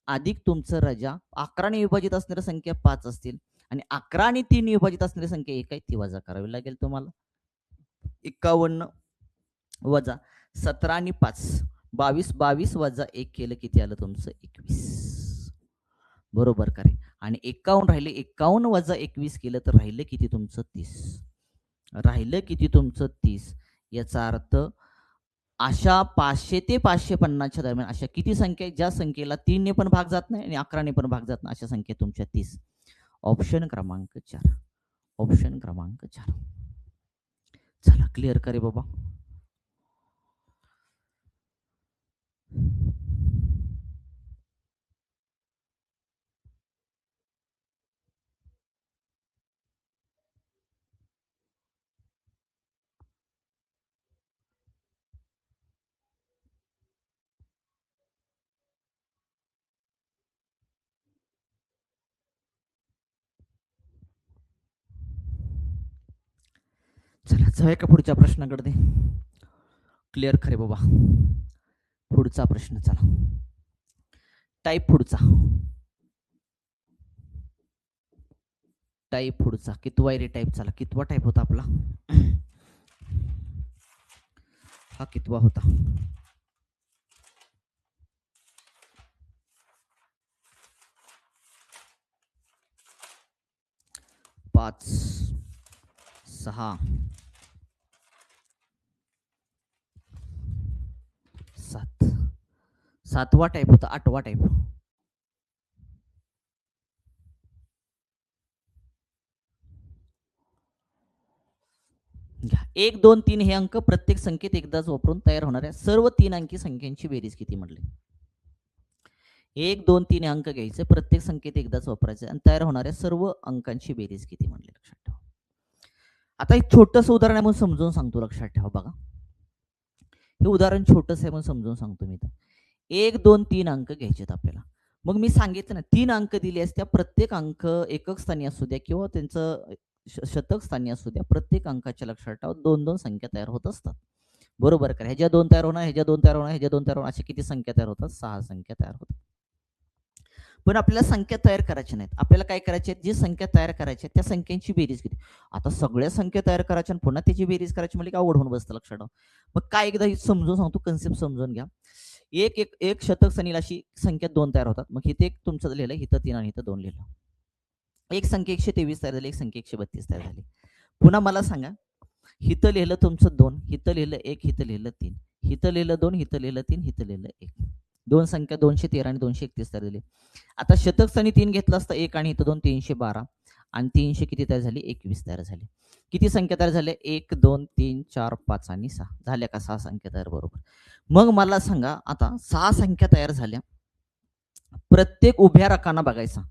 अधिक तुमचं रजा 11 ने विभाजित असणाऱ्या संख्या 5 असतील आणि 11 आणि 3 ने विभाजित असणारी संख्या 1 आहे, ती वजा करावी लागेल तुम्हाला. 51 वजा 17 आणि 5 22, 22 वजा 1 केलं किती आलं तुमचं? 21. बरोबर का रे? आणि 51 राहिले, 51 वजा 21 केलं तर राहिलं किती तुमचं? 30. राहिलं किती तुमचं? 30. याचा अर्थ अशा 500 ते 550च्या दरम्यान अशा किती संख्या आहेत ज्या संख्येला 3 ने पण भाग जात नाही आणि 11 ने पण भाग जात नाही, अशा संख्या तुमच्या 30. ऑप्शन क्रमांक 4. ऑप्शन क्रमांक 4. चला क्लिअर करे बाबा. जाऊया का पुढच्या प्रश्नाकडे? क्लिअर खरे बाबा. पुढचा प्रश्न चला. टाईप पुढचा. टाईप पुढचा कितवा रे टाईप? चला कितवा टाईप होता आपला? हा कितवा होता? 5 6 7 7वा टाईप होता. 8वा टाईप. घ्या 1 2 3 हे अंक प्रत्येक संख्येत एकदाच वापरून तयार होणाऱ्या सर्व 3 अंकी संख्यांची बेरीज किती म्हटले? 1 2 3 हे अंक घ्यायचे, प्रत्येक संख्येत एकदाच वापरायचे आणि तयार होणाऱ्या सर्व अंकांची बेरीज किती म्हटले? लक्षात ठेवा. आता एक छोटंसं उदाहरण आहे म्हणून समजून सांगतो. लक्षात ठेवा बघा. हे उदाहरण छोटंसं आहे म्हणून समजून सांगतो मी. 1 2 3 अंक घ्यायचेत आपल्याला. मग मी सांगितलं ना 3 अंक दिले असत्या, प्रत्येक अंक एकक स्थानी असू द्या किंवा त्यांचं शतक स्थानी असू द्या, प्रत्येक अंकाच्या लक्षात ठेवा 2-2 संख्या तयार होत असतात. बरोबर का? ह्याच्या 2 तयार होणार, ह्याच्या 2 तयार होणार, ह्याच्या 2 तयार होणार, अशा किती संख्या तयार होतात? 6 संख्या तयार होतात. पण आपल्याला संख्या तयार करायच्या नाहीत. आपल्याला काय करायचे आहेत? जी संख्या तयार करायची त्या संख्यांची बेरीज किती? आता सगळ्या संख्या तयार करायच्या आणि पुन्हा त्याची बेरीज करायची म्हणजे अवघड होऊन बसतं. लक्षात ठेवा. मग काय एकदा समजून सांगतो, कन्सेप्ट समजून घ्या. एक शतक सनील अशी संख्या 2 तयार होतात. मग इथे एक तुमचं लिहिलं, इथं 3 आणि इथं 2 लिहिलं. एक संख्या 123 तयार झाली, एक संख्या 132 तयार झाली. पुन्हा मला सांगा, हिथं लिहिलं तुमचं 2, हिथं लिहिलं 1, हिथं लिहिलं 3, हिथं लिहिलं 2, हिथं लिहिलं 3, हिथं लिहिलं 1. दोन संख्या 213 आणि 231 तयार झाली. आता शतक स्थानी 3 घेतलं असतं, 1 आणि इथं 2, 312 आणि 300 किती तयार झाली? 21 तयार झाली. किती संख्या तयार झाल्या? 1 2 3 4 5 आणि 6 झाल्या का? 6 संख्या तयार. बरोबर. मग मला सांगा, आता 6 संख्या तयार झाल्या, प्रत्येक उभ्या रकाना बघायचा.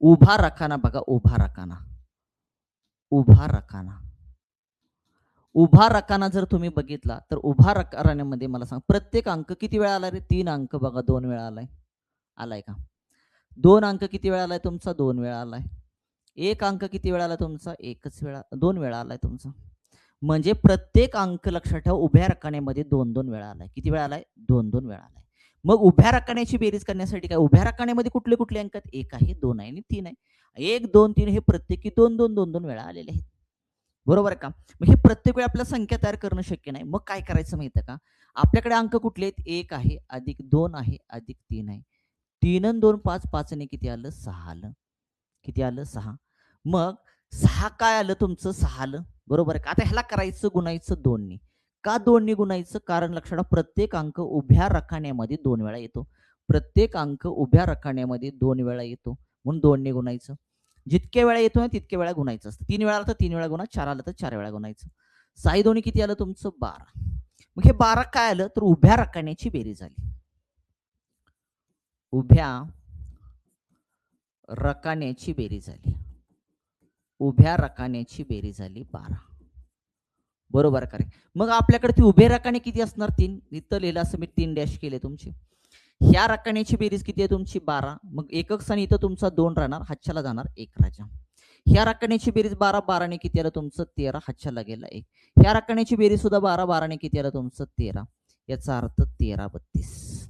उभा रकाना बघा, उभा रकाना, उभा रकाना, उभा रकाना जर तुम्ही बघितला तर उभा रकान्यामध्ये मला सांग, प्रत्येक अंक किती वेळा आला रे? 3 अंक बघा, 2 वेळा आलाय. आलाय का? 2 अंक किती वेळा आलाय तुमचा? 2 वेळा आलाय. 1 अंक किती वेळा आला तुमचा? 1च वेळा, 2 वेळा आलाय तुमचा. म्हणजे प्रत्येक अंक लक्षात ठेवा उभ्या रकान्यामध्ये 2-2 वेळा आलाय. किती वेळा आलाय? 2-2 वेळा आलाय. मग उभ्या रकान्याची बेरीज करण्यासाठी काय? उभ्या रकान्यामध्ये कुठले कुठले अंक आहेत? 1 आहे, 2 आहे आणि 3 आहे. 1 2 3 हे प्रत्येकी 2-2 वेळा आलेले आहेत. बरोबर का? मग हे प्रत्येक वेळी आपल्याला संख्या तयार करणं शक्य नाही. मग काय करायचं माहिती का? आपल्याकडे अंक कुठले आहेत? 1 आहे, अधिक 2 आहे, अधिक 3 आहे. 3 आणि 2 5, 5 आणि किती आलं? 6 आलं. किती आलं? 6. मग 6 काय आलं तुमचं? 6 आलं. बरोबर आहे का? आता ह्याला करायचं गुणायचं 2 ने. का 2 ने गुणायचं? कारण लक्षात ठेवा प्रत्येक अंक उभ्या रकान्यामध्ये 2 वेळा येतो. प्रत्येक अंक उभ्या रकान्यामध्ये 2 वेळा येतो. म्हणून 2 ने गुणायचं. जितक्या वेळा येतो ना तितक्या वेळा गुणायचं असतं. 3 वेळा आलं तर 3 वेळा गुणा, 4 आलं तर 4 वेळा गुणायचं. 6 दोन्ही किती आलं तुमचं? 12. मग हे 12 काय आलं? तर उभ्या रकान्याची बेरीज आली. उभ्या रकान्याची बेरीज आली. उभ्या रकान्याची बेरीज झाली 12. बरोबर का रे? मग आपल्याकडे ती उभे रकाने किती असणार? 3. इथं लिहिलं असं मी 3 डॅश केले तुमचे. ह्या रकान्याची बेरीज किती आहे तुमची? 12. मग एकक स्थानी इथं तुमचा 2 राहणार, हातच्याला जाणार 1 राजा. ह्या रकान्याची बेरीज 12, 12 ने किती आलं तुमचं? 13, हातच्याला गेला 1. ह्या रकान्याची बेरीज सुद्धा 12, 12 ने किती आलं तुमचं? 13. याचा अर्थ 13 32.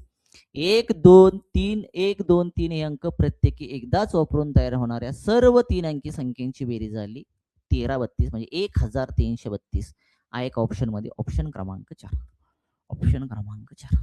1 2 3 1 2 3 हे अंक प्रत्येकी एकदाच वापरून तयार होणाऱ्या सर्व 3 अंकी संख्यांची बेरीज झाली 13 32 म्हणजे 1332 आहे एक ऑप्शन मध्ये. ऑप्शन क्रमांक 4. ऑप्शन क्रमांक 4.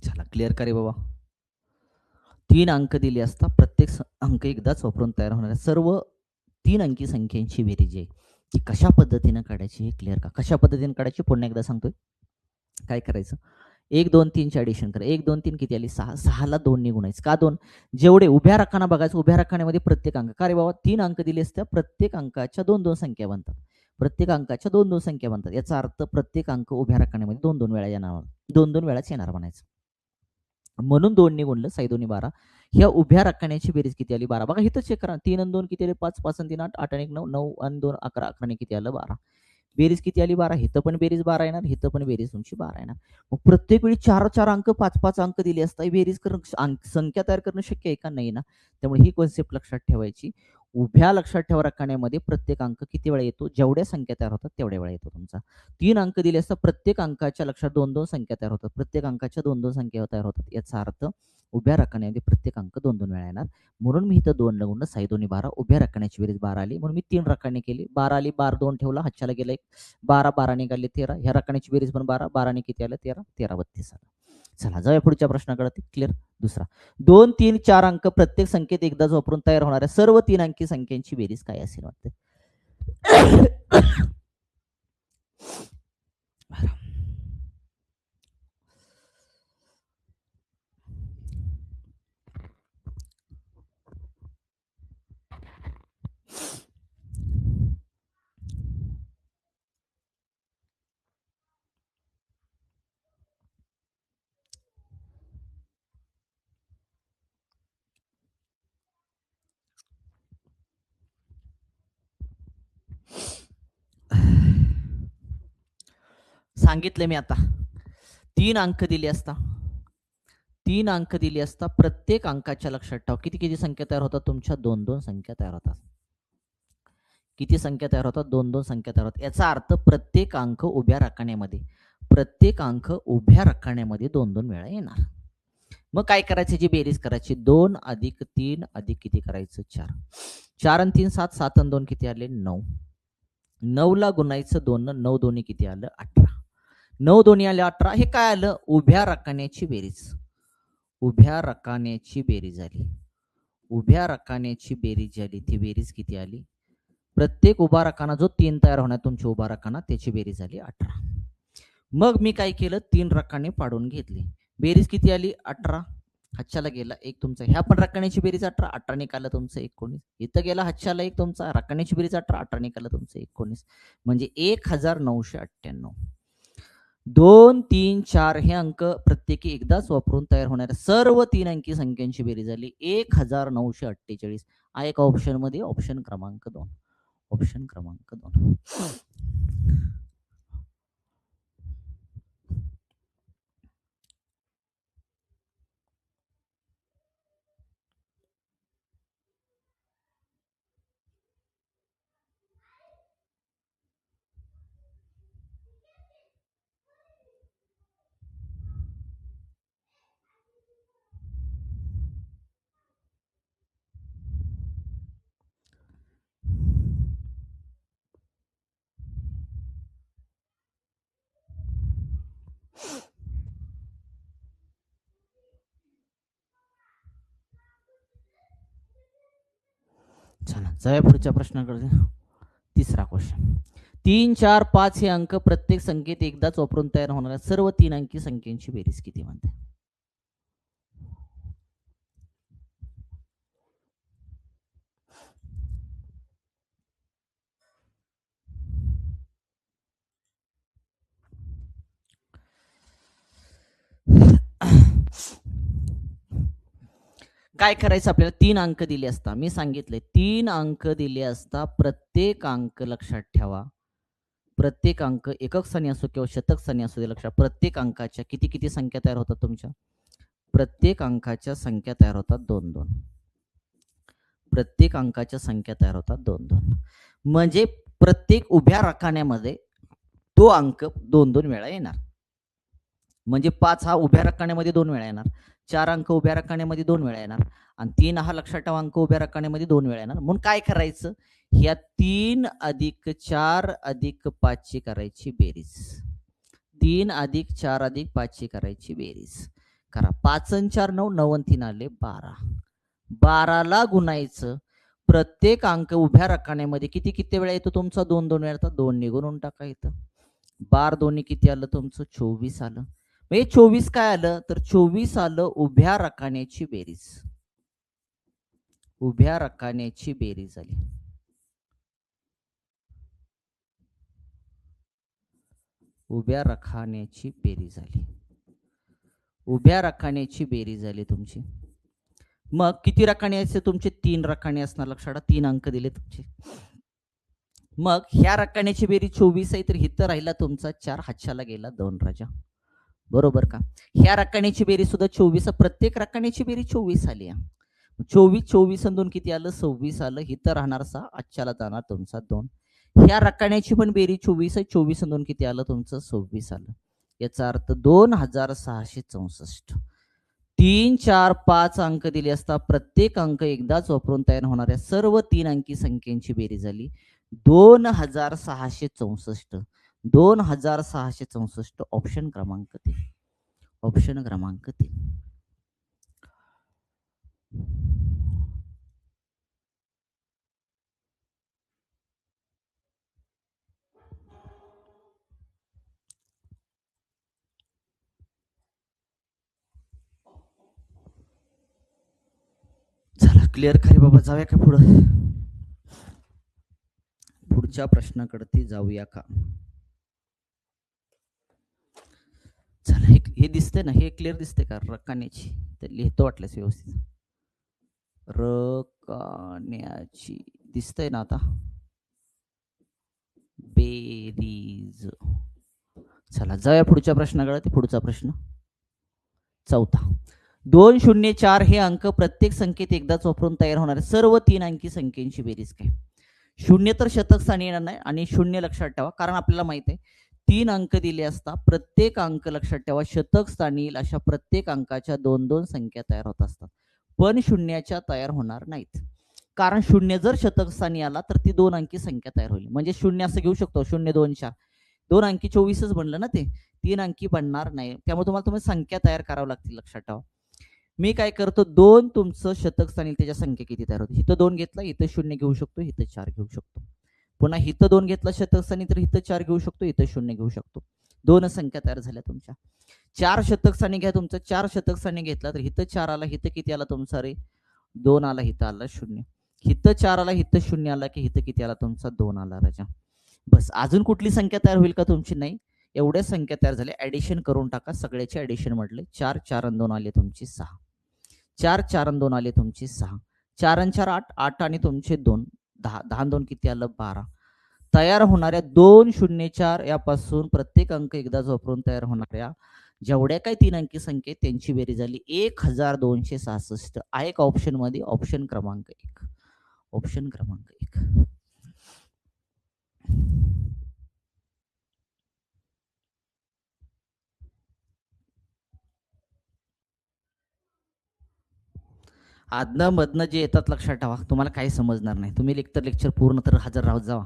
चला क्लिअर करे बाबा. 3 अंक दिले असता, प्रत्येक अंक एकदाच वापरून तयार होणाऱ्या सर्व 3 अंकी संख्यांची बेरीज आहे ती कशा पद्धतीने काढायची हे क्लिअर का? कशा पद्धतीने काढायची पुन्हा एकदा सांगतोय. काय करायचं? 1 2 3 चे ऍडिशन करा. 1 2 3 किती आली? 6. 6 ला 2 ने गुणायचं. का 2? जेवढे उभ्या रकाना बघायचं, उभ्या रकान्यामध्ये प्रत्येक अंक, का रे बाबा 3 अंक दिले असत्या, प्रत्येक अंकाच्या 2-2 संख्या बनतात. प्रत्येक अंकाच्या 2-2 संख्या बनतात. याचा अर्थ प्रत्येक अंक उभ्या रकान्यामध्ये 2-2 वेळा येणार, 2-2 वेळाच येणार म्हणायचं. म्हणून 2 ने गुणलं, साई दोन्ही 12. ह्या उभ्या रकान्याची बेरीज किती आली? 12. बघा इथं चेक करा. 3 आणि 2 किती आले? 5, 5 आणि 3 8, 8 आणि 1 9, 9 आणि 2 11, 11 आणि किती आलं? 12. बेरीज किती आली? 12. इथं पण बेरीज 12 येणार, इथं पण बेरीज तुमची 12 येणार. मग प्रत्येक वेळी 4-4 अंक, 5-5 अंक दिले असता बेरीज करणं, संख्या तयार करणं शक्य आहे का? नाही ना. त्यामुळे ही कन्सेप्ट लक्षात ठेवायची. उभ्या लक्षात ठेवा रकान्यामध्ये प्रत्येक अंक किती वेळा येतो? जेवढ्या संख्या तयार होतात तेवढ्या वेळा येतो तुमचा. 3 अंक दिले असता प्रत्येक अंकाच्या लक्षात 2-2 संख्या तयार होतात. प्रत्येक अंकाच्या 2-2 संख्या तयार होतात. याचा अर्थ उभ्या रकान्यामध्ये प्रत्येक अंक 2-2 वेळा येणार. म्हणून मी इथं 2 गुणलं, साई दोन्ही 12. उभ्या रकान्याची बेरीज 12 आली. म्हणून मी 3 रकाने केली. 12 आली, 12 2 ठेवला, हातच्याला गेला 1. 12 12 निघाले 13. ह्या रकान्याची बेरीज पण 12. 12 ने किती आलं? 13. 13 32 आलं. चला जाऊया पुढच्या प्रश्नाकडे. क्लिअर. दुसरा 2, 3, 4 अंक प्रत्येक संख्येत एकदाच वापरून तयार होणाऱ्या सर्व 3 अंकी संख्यांची बेरीज काय असेल वाटतं? सांगितले मी आता. 3 अंक दिले असता. 3 अंक दिले असता प्रत्येक अंकाच्या लक्षात ठेवा किती किती संख्या तयार होतात तुमच्या? 2-2 संख्या तयार होतात. किती संख्या तयार होतात? 2-2 संख्या तयार होतात. याचा अर्थ प्रत्येक अंक उभ्या रकान्यामध्ये 2-2 वेळा येणार. मग काय करायचं? जी बेरीज करायची. 2 अधिक 3 अधिक किती करायचं? 4. 4 आणि 3 7, 7 आणि 2 किती आले? 9. 9 ला गुणायचं 2 न, 9 दोन्ही किती आलं? 18. 9 दोन्ही आले 18. हे काय आलं? उभ्या रकान्याची बेरीज. उभ्या रकान्याची बेरीज आली. उभ्या रकान्याची बेरीज झाली. ती बेरीज किती आली? प्रत्येक उभा रकाना जो 3 तयार होणार तुमची उभा रकाना त्याची बेरीज आली 18. मग मी काय केलं? 3 रकाने पाडून घेतले. बेरीज किती आली? 18. हातच्याला गेला 1 तुमचा. ह्या पण रकान्याची बेरीज 18. 18 निघालं तुमचं 19. इथं गेला हातच्याला 1 तुमचा. रकान्याची बेरीज 18. 18 निघालं तुमचं 19. म्हणजे 1998. 2, 3, 4 हे अंक प्रत्येकी एकदाच वापरून तयार होणाऱ्या सर्व 3 अंकी संख्यांची बेरीज झाली 1948. हा एक ऑप्शन मध्ये ऑप्शन क्रमांक 2. ऑप्शन क्रमांक 2. चला जाऊया पुढच्या प्रश्नाकडे. तिसरा क्वेश्चन. 3, 4, 5 हे अंक प्रत्येक संख्येत एकदाच वापरून तयार होणाऱ्या सर्व 3 अंकी संख्यांची बेरीज किती म्हणते? काय करायचं? आपल्याला 3 अंक दिले असता. मी सांगितले 3 अंक दिले असता प्रत्येक अंक लक्षात ठेवा. प्रत्येक अंक एकक स्थानी असो किंवा शतक स्थानी असू दे, लक्षात प्रत्येक अंकाच्या किती किती संख्या तयार होतात तुमच्या? प्रत्येक अंकाच्या संख्या तयार होतात 2-2. प्रत्येक अंकाच्या संख्या तयार होतात 2-2. म्हणजे प्रत्येक उभ्या रकान्यामध्ये तो अंक 2-2 वेळा येणार. म्हणजे 5 हा उभ्या रकान्यामध्ये 2 वेळा येणार. 4 अंक उभ्या रकान्यामध्ये 2 वेळा येणार आणि 3 हा लक्षात ठेवा अंक उभ्या रकान्यामध्ये 2 वेळा येणार. म्हणून काय करायचं? ह्या 3 अधिक 4 अधिक 5 ची करायची बेरीज. 3 अधिक 4 अधिक 5 ची करायची बेरीज. करा. 5 आणि 4 9, 9 आणि 3 आले 12. 12 ला गुणायचं. प्रत्येक अंक उभ्या रकान्यामध्ये किती किती वेळा येतो तुमचा? 2-2 वेळा येतात. 2 ने गुणून टाका इथं. 12 दोन्ही किती आलं तुमचं? 24 आलं. म्हणजे 24 काय आलं? तर 24 आलं उभ्या रकान्याची बेरीज. उभ्या रकान्याची बेरीज आली. उभ्या रकान्याची बेरीज आली. उभ्या रकान्याची बेरीज झाली तुमची. मग किती रकाने असते तुमचे? 3 रकाने असणार. लक्षात 3 अंक दिले तुमचे. मग ह्या रकान्याची बेरीज 24 आहे, तर इथं राहिला तुमचा 4, हातच्याला गेला 2 राजा. बरोबर का? ह्या रकान्याची बेरीज सुद्धा 24, प्रत्येक रकान्याची बेरीज 24 आली. 24 24 आणि 2 किती आलं? 26 आलं. इथं राहणार 6, आजच्याला जाणार तुमचा 2. ह्या रकान्याची पण बेरीज 24 आहे. 24 आणि 2 किती आलं तुमचं? 26 आलं. याचा अर्थ 2664. 3, 4, 5 अंक दिले असता प्रत्येक अंक एकदाच वापरून तयार होणाऱ्या सर्व 3 अंकी संख्येची बेरीज झाली 2664. 2664 ऑप्शन क्रमांक 3. ऑप्शन क्रमांक 3. चला क्लिअर खरे बाबा, जाऊया का पुढं? पुढच्या प्रश्नाकडे जाऊया का? चला हे दिसतंय ना, हे क्लिअर दिसते का रकान्याची? तर लिहितो वाटल्यास व्यवस्थित. रकान्याची दिसतंय ना आता? बेरीज. चला जाऊया पुढच्या प्रश्नाकडे. ते पुढचा प्रश्न 4. 204 हे अंक प्रत्येक संख्येत एकदाच वापरून तयार होणाऱ्या सर्व 3 अंकी संख्येची बेरीज काय? 0 तर शतक स्थानी येणार नाही, आणि 0 लक्षात ठेवा, कारण आपल्याला माहित आहे 3 अंक दिले असता प्रत्येक अंक लक्षात ठेवा शतक स्थानी येईल अशा प्रत्येक अंकाच्या 2-2 संख्या तयार होत असतात, पण शून्याच्या तयार होणार नाहीत. कारण 0 जर शतक स्थानी आला तर ती 2 अंकी संख्या तयार होईल. म्हणजे 0 असं घेऊ शकतो, 0 2 4, 2 अंकी 24च बनलं ना ते, 3 अंकी बनणार नाही. त्यामुळे तुम्हाला संख्या तयार करावं लागतील. लक्षात ठेवा. मी काय करतो, 2 तुमचं शतक स्थानी त्याच्या संख्या किती तयार होते. इथं 2 घेतला, इथं 0 घेऊ शकतो, इथं 4 घेऊ शकतो. पुन्हा इथं 2 घेतला शतक स्थानी, तर इथं 4 घेऊ शकतो, इथं 0 घेऊ शकतो. 2 संख्या तयार झाल्या तुमच्या. 4 शतक स्थानी घ्या तुमचं. 4 शतक स्थानी घेतला तर इथं 4 आला, इथं किती आला तुमचा रे? 2 आला, इथं आला 0. इथं 4 आला, इथं 0 आला, की इथं किती आला तुमचा? 2 आला राजा. बस. अजून कुठली संख्या तयार होईल का तुमची? नाही. एवढ्या संख्या तयार झाल्या. ऍडिशन करून टाका. सगळ्याचे ऍडिशन म्हटले 4 4 आणि 2 आले तुमची 6. 4 4 आणि 2 आले तुमची 6. 4 आणि 4 8, 8 आणि तुमचे 2 10. 10 आणि 2 किती आलं? 12. तयार होणाऱ्या 204 यापासून प्रत्येक अंक एकदाच वापरून तयार होणाऱ्या जेवढ्या काही 3 अंकी संख्या त्यांची बेरीज झाली 1266. आहे का ऑप्शन मध्ये? ऑप्शन क्रमांक 1. ऑप्शन क्रमांक 1. आदनं मधनं जे येतात लक्षात ठेवा, तुम्हाला काही समजणार नाही. तुम्ही लेक्चर पूर्ण तर हजर राहत जावा,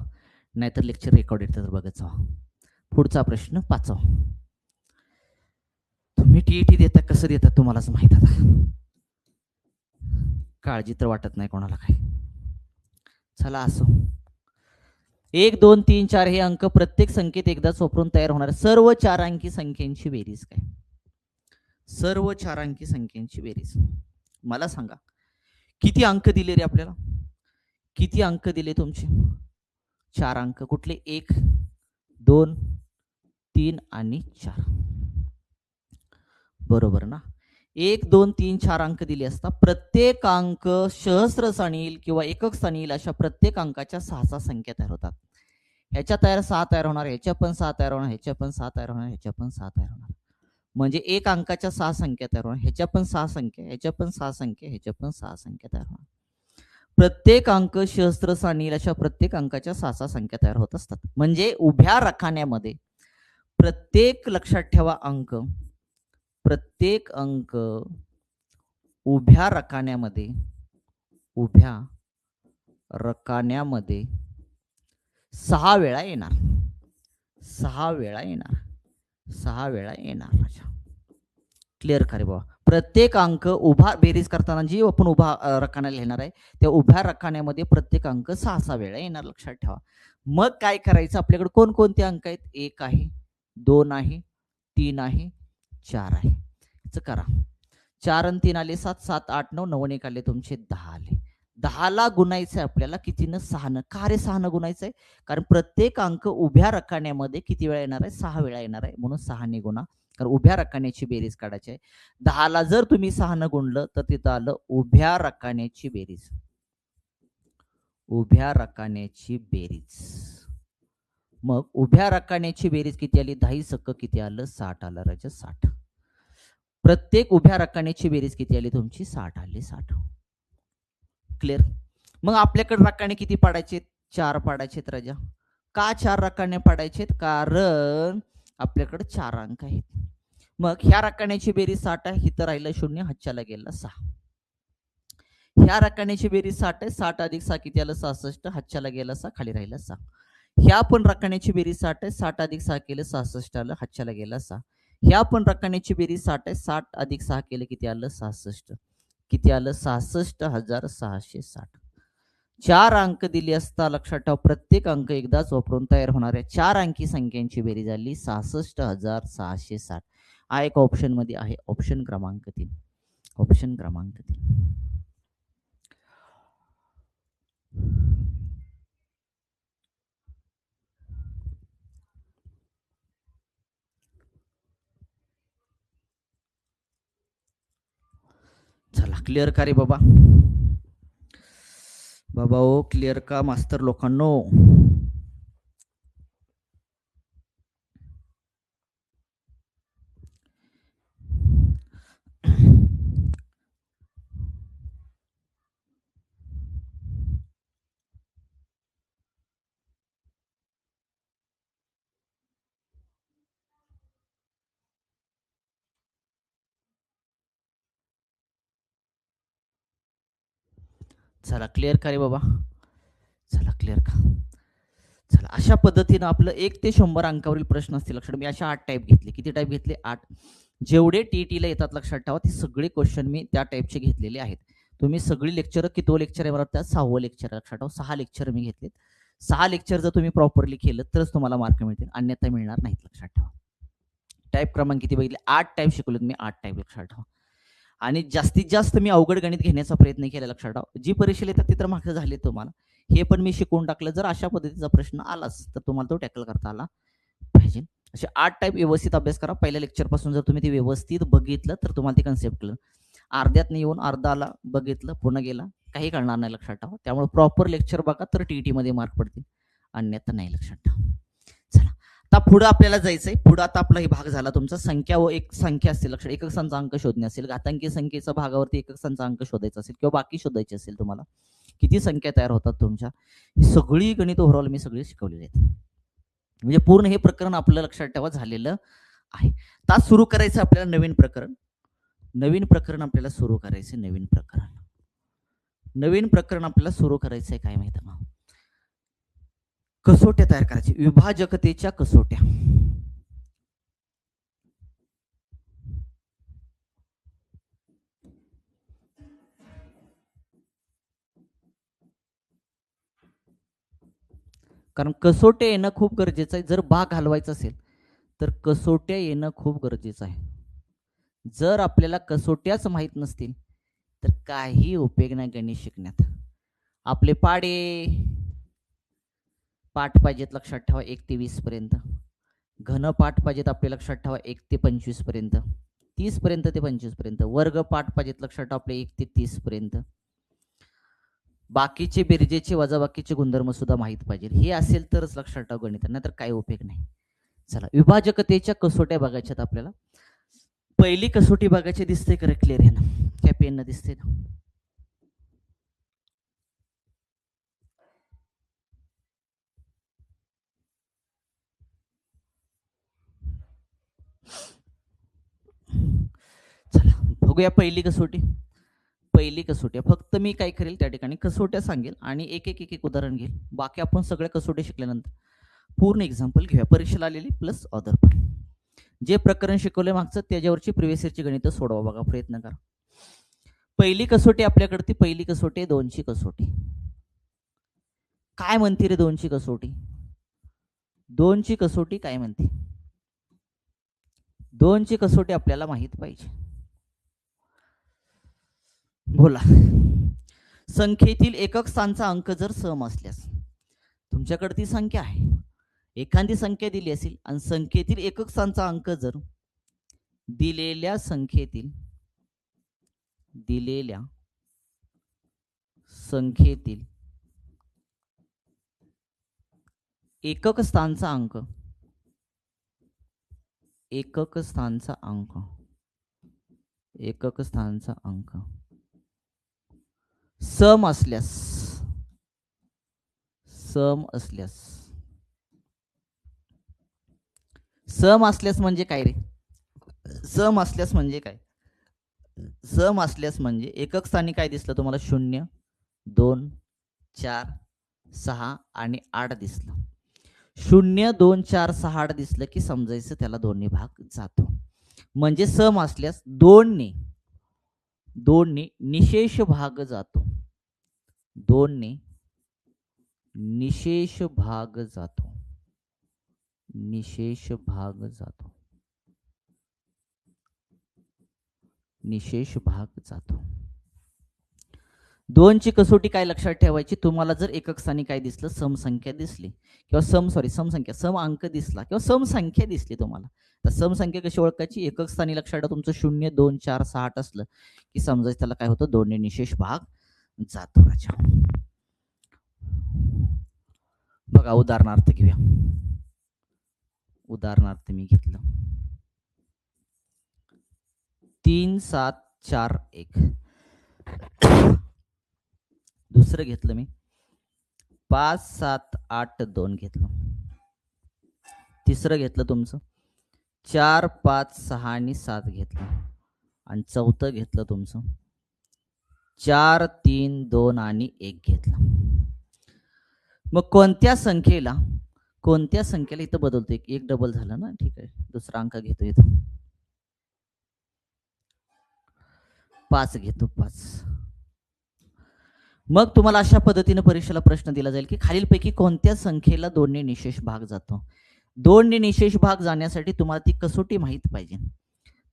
नाहीतर लेक्चर रेकॉर्ड येतं तर बघत जावा. पुढचा प्रश्न 5. तुम्ही टीईटी देता, कसं देतात तुम्हालाच माहित. आता काळजी तर वाटत नाही कोणाला काही. चला असो. 1 2 3 4 हे अंक प्रत्येक संख्येत एकदाच वापरून तयार होणाऱ्या सर्व 4 अंकी संख्येची बेरीज काय? सर्व 4 अंकी संख्येची बेरीज मला सांगा. किती अंक दिले रे आपल्याला? किती अंक दिले तुमचे? 4 अंक. कुठले? 1 2 3 आणि 4. बरोबर ना? 1 2 3 4 अंक दिले असता प्रत्येक अंक सहस्र स्थानी येईल किंवा एकक स्थानी येईल अशा प्रत्येक अंकाच्या 6 संख्या तयार होतात. ह्याच्या तयार 6 तयार होणार, ह्याच्या पण 6 तयार होणार, ह्याच्या पण 6 तयार होणार, ह्याच्या पण 6 तयार होणार. म्हणजे एक अंकाच्या 6 संख्या तयार होणार, ह्याच्या पण 6 संख्या, ह्याच्या पण 6 संख्या, ह्याच्या पण 6 संख्या तयार होणार. प्रत्येक अंक सहस्र स्थानी येईल अशा प्रत्येक अंकाच्या 6 संख्या तयार होत असतात. म्हणजे उभ्या रकान्यामध्ये प्रत्येक, लक्षात ठेवा, अंक, प्रत्येक अंक उभ्या रकान्यामध्ये 6 वेळा येणार. 6 वेळा येणार. 6 वेळा येणार. क्लिअर का रे बाबा? प्रत्येक अंक उभा बेरीज करताना जी आपण उभा रकाना लिहिणार आहे त्या उभ्या रकान्यामध्ये प्रत्येक अंक 6 वेळा येणार. लक्षात ठेवा. मग काय करायचं? आपल्याकडे कोणकोणते अंक आहेत? 1 आहे, 2 आहे, 3 आहे, 4 आहे. करा. 4 आणि 3 आले 7, 7 8 9, 9 आणि 1 आले तुमचे 10 आले. 10ला गुणायचंय आपल्याला कितीनं? 6नं. का रे 6नं गुणायचंय? कारण प्रत्येक अंक उभ्या रकान्यामध्ये किती वेळा येणार आहे? 6 वेळा येणार आहे, म्हणून 6ने गुणा. कारण उभ्या रकान्याची बेरीज काढायची आहे. 10ला जर तुम्ही 6 गुणलं तर तिथं आलं उभ्या रकान्याची बेरीज. उभ्या रकान्याची बेरीज. मग उभ्या रकान्याची बेरीज किती आली? 10 सक्क किती आलं? 60 आलं. राजा 60. प्रत्येक उभ्या रकान्याची बेरीज किती आली तुमची? 60 आली. 60. क्लिअर. मग आपल्याकडे रकाने किती पाडायचे? 4 पाडायचेत राजा. का 4 रकाने पाडायचेत? कारण आपल्याकडे 4 अंक आहेत. मग ह्या रकान्याची बेरीज 60 आहे. इथं राहिलं 0, हातच्याला गेला 6. ह्या रकान्याची बेरीज 60 आहे. 60 अधिक 6 किती आलं? 66. हातच्याला गेला 6, खाली राहिला 6. ह्या पण रकान्याची बेरीज 60 आहे. 60 अधिक 6 केलं 66 आलं, हातच्याला गेला 6. ह्या पण रकान्याची बेरीज 60 आहे. 60 अधिक 6 केलं किती आलं? 66. किती आलं? 66,660. 4 अंक दिले असता लक्षात ठेवा, प्रत्येक अंक एकदाच वापरून तयार होणाऱ्या 4 अंकी संख्यांची बेरीज आली 66,660. हा एक ऑप्शन मध्ये आहे. ऑप्शन क्रमांक 3. ऑप्शन क्रमांक 3. चला क्लिअर का रे बाबा? बाबा ओ क्लिअर का मास्तर लोकांनो? चला क्लिअर का रे बाबा? चला क्लिअर का? चला अशा पद्धतीनं आपलं 1 ते 100 अंकावरील प्रश्न असतील. लक्षात मी अशा 8 टाईप घेतले. किती टाईप घेतले? 8. जेवढे टीईटीला येतात लक्षात ठेवा, ती सगळे क्वेश्चन मी त्या टाईपचे घेतलेले आहेत. तुम्ही सगळी लेक्चर, कितवं लेक्चर आहे मला त्यात? 6वं लेक्चर लक्षात ठेवा. 6 लेक्चर मी घेतलेत. 6 लेक्चर जर तुम्ही प्रॉपरली केलं तरच तुम्हाला मार्क मिळतील, अन्यथा मिळणार नाहीत. लक्षात ठेवा. टाईप क्रमांक किती बघितले? 8 टाईप शिकवलेत मी. 8 टाईप लक्षात ठेवा. आणि जास्तीत जास्त मी अवघड गणित घेण्याचा प्रयत्न केला. लक्षात ठेवा. जी परीक्षेला येतात ते तर मार्क झाले तुम्हाला. हे पण मी शिकवून टाकलं. जर अशा पद्धतीचा प्रश्न आलाच तर तुम्हाला तो टॅकल करता आला पाहिजे. असे 8 टाईप व्यवस्थित अभ्यास करा. पहिल्या लेक्चर पासून जर तुम्ही ते व्यवस्थित बघितलं तर तुम्हाला ते कन्सेप्ट कळलं. अर्ध्यातनं येऊन अर्धाला बघितलं, पुन्हा गेला, काही कळणार नाही. लक्षात ठेवा. त्यामुळे प्रॉपर लेक्चर बघा तर टीईटी मध्ये मार्क पडतील, अन्यथा नाही. लक्षात ठेवा. चला आता पुढे आपल्याला जायचंय. पुढे आता आपला हे भाग झाला तुमचा संख्या व एक संख्या असतील. लक्षात, एकक संख्या अंक शोधणे असेल, घातांकी संख्येचा भागावरती एकक संख्या अंक शोधायचा असेल किंवा बाकी शोधायचे असेल, तुम्हाला किती संख्या तयार होतात तुमच्या, ही सगळी गणित ओव्हरऑल मी सगळी शिकवलेली आहेत. म्हणजे पूर्ण हे प्रकरण आपलं लक्षात ठेवा झालेलं आहे. तास सुरू करायचं आपल्याला नवीन प्रकरण. नवीन प्रकरण आपल्याला सुरू करायचं. नवीन प्रकरण. नवीन प्रकरण आपल्याला सुरू करायचं आहे. काय माहिती मग? कसोट्या तयार करायची, विभाजकतेच्या कसोट्या. कारण कसोट्या येणं खूप गरजेचं आहे. जर भाग घालवायचा असेल तर कसोट्या येणं खूप गरजेचं आहे. जर आपल्याला कसोट्याच माहीत नसतील तर काही उपयोग नाही गणित शिकण्यात. आपले पाठ पाहिजेत लक्षात ठेवा 1 ते 20 पर्यंत. घन पाठ पाहिजेत आपले लक्षात ठेवा 1 ते 25 पर्यंत, 30 पर्यंत ते 25 पर्यंत. वर्ग पाठ पाहिजेत लक्षात ठेवा आपले 1 ते 30 पर्यंत. बाकीचे बेरजेचे वजाबाकीचे गुणधर्म सुद्धा माहीत पाहिजे. हे असेल तरच लक्षात ठेवा गणित, नाहीतर काही उपयोग नाही. चला विभाजकतेच्या कसोट्या बघायच्यात आपल्याला. पहिली कसोटी बघायची दिसते का क्लिअर आहे ना? काय पेन न दिसते ना? चला बघूया पहिली कसोटी. पहिली कसोटी फक्त मी काय करेल त्या ठिकाणी कसोट्या सांगेल आणि एक एक एक एक उदाहरण घेईल. बाकी आपण सगळ्या कसोटी शिकल्यानंतर पूर्ण एक्झाम्पल घेऊया. परीक्षेला आलेली प्लस अदर पण. जे प्रकरण शिकवले मागचं त्याच्यावरची प्रिव्हियस इयरची गणित सोडवा बघा, प्रयत्न करा. पहिली कसोटी आपल्याकडे ती पहिली कसोटी 2ची कसोटी. काय म्हणते रे 2ची कसोटी? 2ची कसोटी काय म्हणते? 2ची कसोटी आपल्याला माहित पाहिजे. बोला. संख्येतील एकक स्थानचा अंक जर सम असल्यास, तुमच्याकडे ती संख्या आहे, एखादी संख्या दिली असेल आणि संख्येतील एकक स्थानचा अंक जर दिलेल्या संख्येतील एकक स्थानचा अंक सम असल्यास म्हणजे काय रे? सम असल्यास म्हणजे एकक स्थानी काय दिसलं तुम्हाला? 0, 2, 4, 6 आणि 8 दिसलं. 0, 2, 4, 6, 8 दिसलं की समजायचं त्याला दोन्ही भाग जातो. म्हणजे सम असल्यास 2 ने निशेष भाग जातो. 2 ने निशेष भाग जातो. 2 ची कसोटी काय लक्षात ठेवायची? तुम्हाला जर एकक स्थानी काय दिसलं? सम संख्या दिसली किंवा सम अंक दिसला किंवा सम संख्या दिसली तुम्हाला, तर सम संख्या कशी ओळखायची? एकक स्थानी लक्षात ठेवा तुमचं 0, 2, 4, 6, 8 असलं की समजायचं त्याला काय होतं? 2 ने निशेष भाग जातो. राजा बघा, उदाहरणार्थ घेऊया. उदाहरणार्थ मी घेतलं 3, 7, 4, 1. दुसरं घेतलं मी 5, 7, 8, 2 घेतलं. तिसरं घेतलं तुमचं 4, 5, 6 आणि 7 घेतलं. आणि चौथं घेतलं तुमचं 4, 3, 2 आणि 1 घेतलं. मग कोणत्या संख्येला इथं बदलतो? एक डबल झालं ना, ठीक आहे. दुसरा अंक घेतो इथं 5 घेतो 5. मग तुम्हाला अशा पद्धतीने परीक्षेला प्रश्न दिला जाईल की खालीलपैकी कोणत्या संख्येला 2 ने निशेष भाग जातो? 2 ने निशेष भाग जाण्यासाठी तुम्हाला ती कसोटी माहित पाहिजे.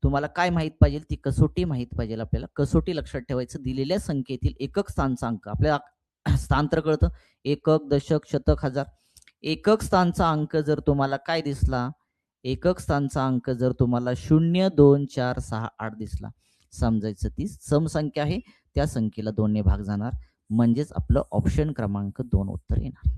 तुम्हाला काय माहित पाहिजे? ती कसोटी माहित पाहिजे आपल्याला. कसोटी लक्षात ठेवायचं, दिलेल्या संख्येतील एकक स्थानचा अंक. आपल्याला स्थान तर कळतं, एकक, दशक, शतक, हजार. एकक स्थानचा अंक जर तुम्हाला काय दिसला? एकक स्थानचा अंक जर तुम्हाला 0, 2, 4, 6, 8 दिसला, समजायचं ती सम संख्या आहे, त्या संख्येला 2 ने भाग जाणार. म्हणजेच आपलं ऑप्शन क्रमांक 2 उत्तर येणार.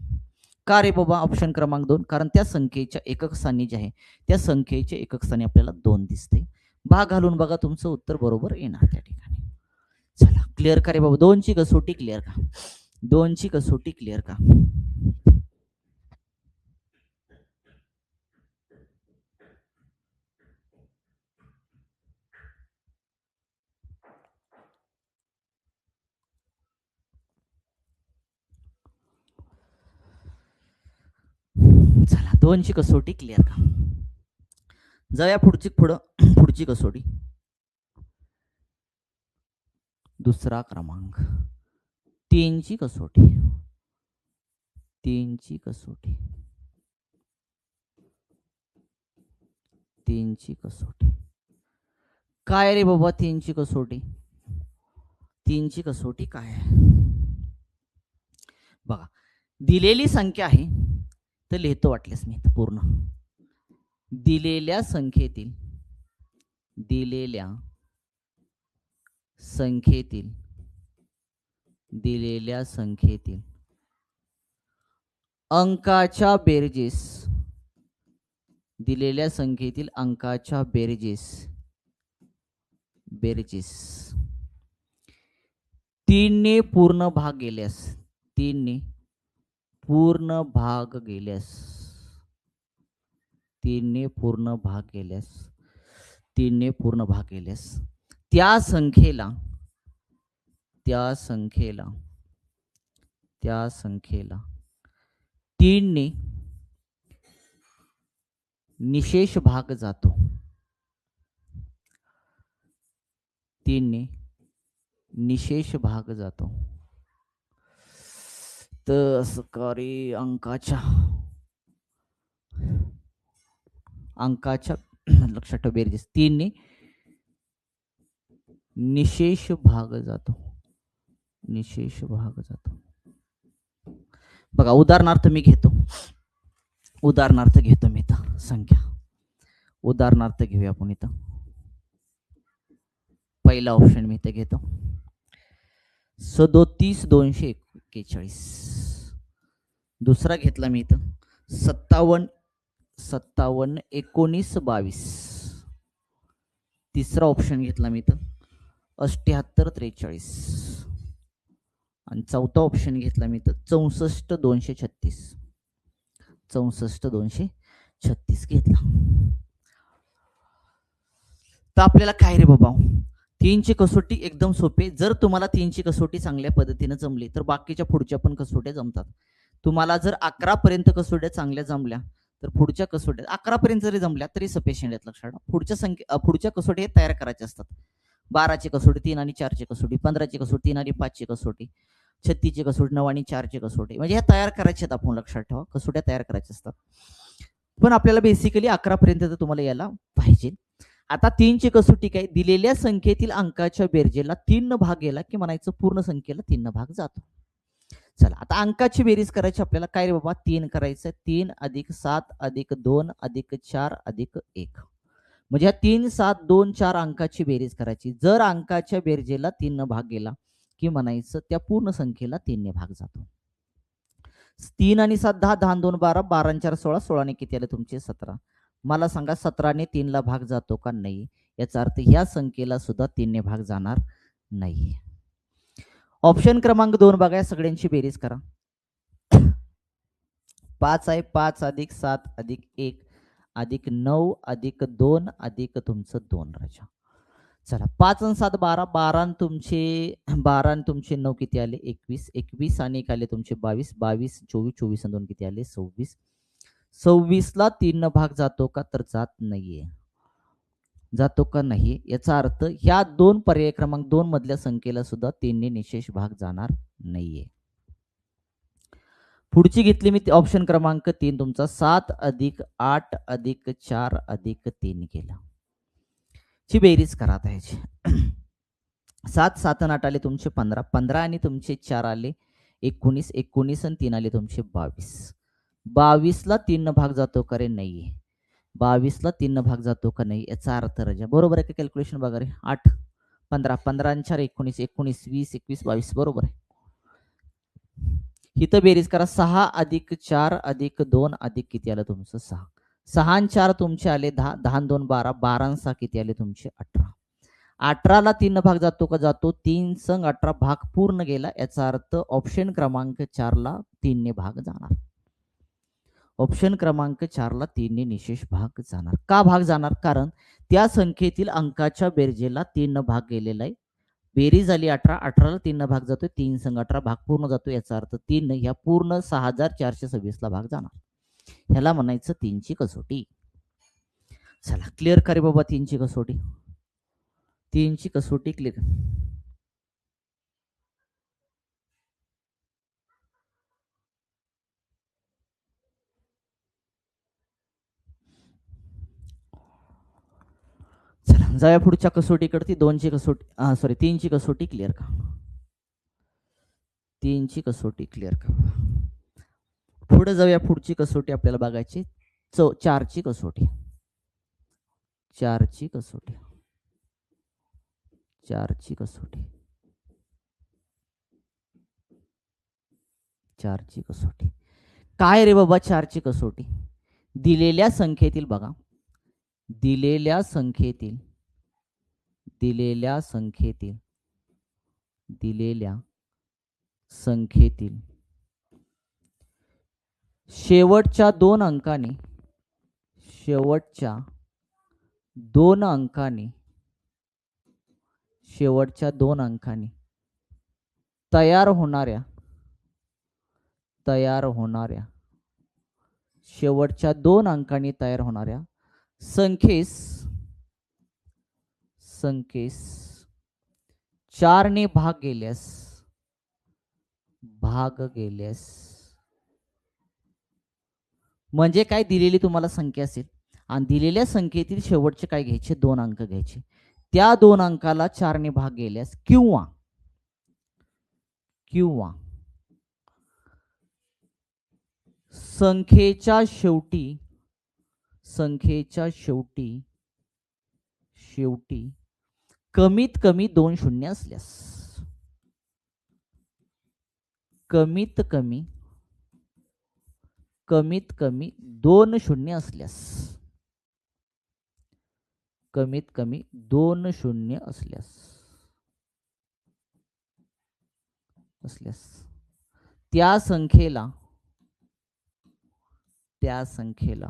का रे बाबा ऑप्शन क्रमांक 2? कारण त्या संख्येच्या एकक स्थानी जे आहे त्या संख्येच्या एकक स्थानी आपल्याला 2 दिसते. भाग घालून बघा, तुमचं उत्तर बरोबर येणार त्या ठिकाणी. चला, क्लिअर का रे बाबा? 2 ची कसोटी क्लिअर का? 2 ची कसोटी क्लिअर का? चला, 2 ची कसोटी क्लिअर का? जाऊया पुढची कसोटी. दुसरा क्रमांक 3 ची कसोटी. 3 ची कसोटी. 3 ची कसोटी काय रे बाबा? 3 ची कसोटी. 3 ची कसोटी काय आहे बघा. दिलेली संख्या आहे तर लिहितो वाटल्यास मी पूर्ण. दिलेल्या संख्येतील अंकाच्या बेरजेस, दिलेल्या संख्येतील अंकाच्या बेरजेस 3 ने पूर्ण भाग गेल्यास, 3 ने पूर्ण भाग गेल्यास, 3 ने पूर्ण भाग गेल्यास, 3 ने पूर्ण भाग गेल्यास त्या संख्येला 3 ने निशेष भाग जातो. 3 ने निशेष भाग जातो. तर सरकारी अंकाच्या लक्षात ठेवा बेरजेस 3 ने निशेष भाग जातो. बघा, उदाहरणार्थ मी घेतो मी इथं संख्या. उदाहरणार्थ घेऊया आपण इथं पहिला ऑप्शन मी इथे घेतो 37,241. दुसरा घेतला मी इथं 57,19,22. तिसरा ऑप्शन घेतला मी इथं 78,43. आणि चौथा ऑप्शन घेतला मी इथं 64,236. 64,236 घेतला. तर आपल्याला काय रे बाबा, 3ची कसोटी एकदम सोपे. जर तुम्हाला 3ची कसोटी चांगल्या पद्धतीने जमली तर बाकीच्या पुढच्या पण कसोट्या जमतात. तुम्हाला जर 11 पर्यंत कसोट्या चांगल्या जमल्या तर पुढच्या कसोट्या 11 पर्यंत जरी जमल्या तरी सफिशियंट आहेत. लक्षात पुढच्या कसोटी हे तयार करायचे असतात. 12ची कसोटी, 3 आणि 4ची कसोटी, 15ची कसोटी, 3 आणि 5ची कसोटी, 36ची कसोटी, 9 आणि 4ची कसोटी, म्हणजे ह्या तयार करायचे आहेत. आपण लक्षात ठेवा, कसोट्या तयार करायच्या असतात. पण आपल्याला बेसिकली 11 पर्यंत तर तुम्हाला यायला पाहिजे. आता 3ची कसोटी काय, दिलेल्या संख्येतील अंकाच्या बेरजेला 3 भाग गेला की म्हणायचं पूर्ण संख्येला 3 भाग जातो. चला आता अंकाची बेरीज करायची आपल्याला. काय रे बाबा, 3 करायचं. 3 + 7 + 2 + 4 + 1, म्हणजे 3, 7, 2, 4 अंकाची बेरीज करायची. जर अंकाच्या बेरजेला 3 भाग गेला की म्हणायचं त्या पूर्ण संख्येला 3 भाग जातो. 3 आणि 7 10, 10 आणि 2 12, 12 आणि 4 16, 16 ने किती आले तुमचे 17. मला सांगा 17 ने 3 ला भाग जातो का नाही. याचा अर्थ ह्या संख्येला सुद्धा 3 ने भाग जाणार नाही. ऑप्शन क्रमांक 2 बघा, सगळ्यांची बेरीज करा. 5 आहे, 5 + 7 + 1 + 9 + 2 + तुमचं 2 राजा. चला 5 आणि 7 12, 12 आणि तुमचे 9 किती आले 21, 21 आणि 1 आले तुमचे 22, 22 24, 24 आणि 2 किती आले 26. 26 ला 3 भाग जातो का, तर जात नाहीये. जातो का नाही, याचा अर्थ ह्या दोन पर्याय क्रमांक 2 मधल्या संख्येला सुद्धा 3 ने निशेष भाग जाणार नाहीये. पुढची घेतली मी ऑप्शन क्रमांक 3 तुमचा 7 + 8 + 4 + 3 केला. ची बेरीज करा याची. 7 7 आणि 8 आले तुमचे 15, 15 आणि तुमचे 4 आले 19, 19 आणि 3 आले तुमचे 22. 22 ला 3 भाग जातो का रे, नाहीये. 22 ला 3 भाग जातो का नाही, याचा अर्थ राजा बरोबर आहे का. कॅल्क्युलेशन बघा रे, 8 15, 15 आणि 4 19, 19 20 21 22 बरोबर आहे. इथं बेरीज करा. 6 + 4 + 2 + किती आलं तुमचं 6. 6 आणि 4 तुमचे आले 10, 10 आणि 2 12, 12 आणि 6 किती आले तुमचे 18. 18 ला 3 भाग जातो का, जातो. 3 संग 18 भाग पूर्ण गेला, याचा अर्थ ऑप्शन क्रमांक 4 ला 3 ने भाग जाणार. ऑप्शन क्रमांक 4 ला 3 ने निशेष भाग जाणार. का भाग जाणार, कारण त्या संख्येतील अंकाच्या बेरजेला 3 भाग गेलेला आहे. बेरीज झाली 18, 18 ला 3 भाग जातोय, 3 संग 18 भाग पूर्ण जातो, याचा अर्थ 3 ह्या पूर्ण 6426 ला भाग जाणार. ह्याला म्हणायचं 3ची कसोटी. चला क्लिअर करे बाबा 3ची कसोटी. 3ची कसोटी क्लिअर. चला जाऊया पुढच्या कसोटीकडे. 2ची कसोटी, सॉरी 3ची कसोटी क्लिअर का. 3ची कसोटी क्लिअर का. पुढे जाऊया. पुढची कसोटी आपल्याला बघायची 4ची कसोटी. 4ची कसोटी. 4ची कसोटी. 4ची कसोटी काय रे बाबा. 4ची कसोटी दिलेल्या संख्येतील बघा, दिलेल्या संख्येतील दिलेल्या संख्येतील दिलेल्या संख्येतील शेवटच्या 2 अंकाने शेवटच्या 2 अंकाने शेवटच्या 2 अंकाने तयार होणाऱ्या शेवटच्या 2 अंकांनी तयार होणाऱ्या संख्येस 4 ने भाग गेल्यास म्हणजे काय, दिलेली तुम्हाला संख्या असेल आणि दिलेल्या संख्येतील शेवटचे काय घ्यायचे 2 अंक घ्यायचे. त्या 2 अंकाला 4 ने भाग गेल्यास किंवा संख्येच्या शेवटी कमीत कमी 2 शून्य असल्यास, कमीत कमी 2 शून्य असल्यास, कमीत कमी 2 शून्य असल्यास त्या संख्येला त्या संख्येला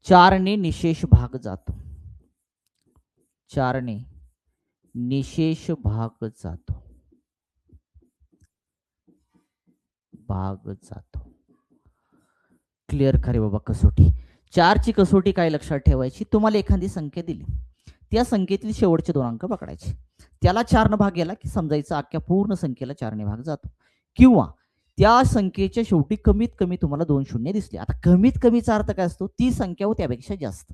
4 ने निशेष भाग जातो, 4 ने निशेष भाग जातो. क्लिअर खरे बाबा. कसोटी 4 ची कसोटी काय लक्षात ठेवायची, तुम्हाला एखादी संख्या दिली, त्या संख्येतील शेवटचे 2 अंक पकडायचे, त्याला 4 ने भाग गेला की समजायचं अख्ख्या पूर्ण संख्येला 4 ने भाग जातो. किंवा त्या संख्येच्या शेवटी कमीत कमी तुम्हाला 2 शून्य दिसले. आता कमीत कमीचा अर्थ काय असतो, ती संख्या व त्यापेक्षा जास्त.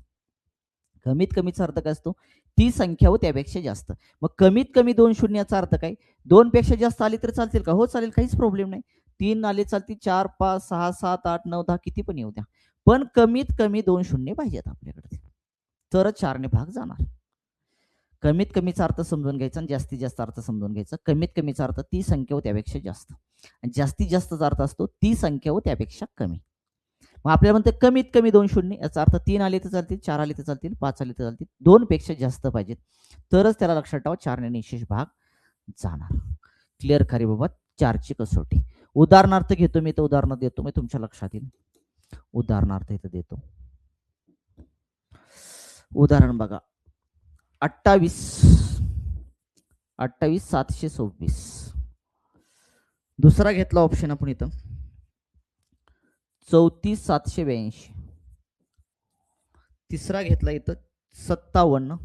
कमीत कमीचा अर्थ काय असतो, ती संख्या व त्यापेक्षा जास्त. मग कमीत कमी 2 शून्याचा अर्थ काय, 2 पेक्षा जास्त आली तर चालतील का, हो चालेल, काहीच प्रॉब्लेम नाही. 3 आले चालतील, 4 5 6 7 8 9 10 किती पण येऊ द्या, पण कमीत कमी 2 शून्य पाहिजेत आपल्याकडे, तरच 4 ने भाग जाणार. कमीत कमीचा अर्थ समजून घ्यायचा आणि जास्तीत जास्त अर्थ समजून घ्यायचा. कमीत कमीचा अर्थ ती संख्या व त्यापेक्षा जास्त, आणि जास्तीत जास्तचा अर्थ असतो ती संख्या व त्यापेक्षा कमी. मग आपल्याला म्हणते कमीत कमी 2 शून्य, याचा अर्थ 3 आले तर चालतील, 4 आले तर चालतील, 5 आले तर चालतील, 2 पेक्षा जास्त पाहिजेत, तरच त्याला लक्षात ठेवा 4 ने निशेष भाग जाणार. क्लिअर खरे बाबा. 4 ची कसोटी. उदाहरणार्थ घेतो मी, तर उदाहरण देतो मी, तुमच्या लक्षात येईल. उदाहरणार्थ इथं देतो. उदाहरण बघा, 28 726. दुसरा घेतला ऑप्शन आपण इथं 34 782. तिसरा घेतला इथं 57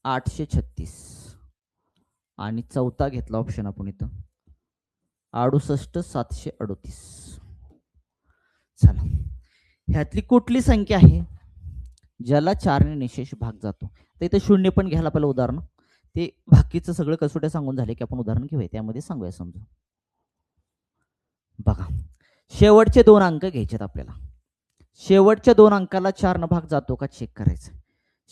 836. आणि चौथा घेतला ऑप्शन आपण इथं 68 738. चला, ह्यातली कुठली संख्या आहे ज्याला 4 ने निशेष भाग जातो. तर इथे शून्य पण घ्यायला पहिलं उदाहरण, ते बाकीचं सगळं कसोट्या सांगून झाले की आपण उदाहरण घेऊया, त्यामध्ये सांगूया समजून. बघा, शेवटचे 2 अंक घ्यायचेत आपल्याला. शेवटच्या 2 अंकाला 4 ने भाग जातो का चेक करायचं.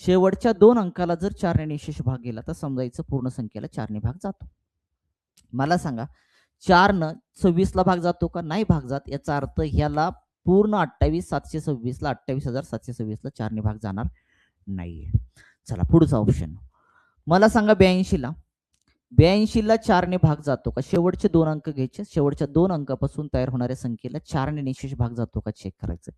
शेवटच्या 2 अंकाला जर 4 ने निशेष भाग गेला तर समजायचं पूर्ण संख्येला 4 ने भाग जातो. मला सांगा, 4 न 26 ला भाग जातो का, नाही भाग जात. याचा अर्थ ह्याला पूर्ण 28 726 ला 28,726 ला 4 ने भाग जाणार नाहीये. चला पुढचा ऑप्शन. मला सांगा 82 ला 4 ने भाग जातो का. शेवटचे 2 अंक घ्यायचे, शेवटच्या 2 अंकापासून तयार होणाऱ्या संख्येला 4 ने निशेष भाग जातो का चेक करायचं.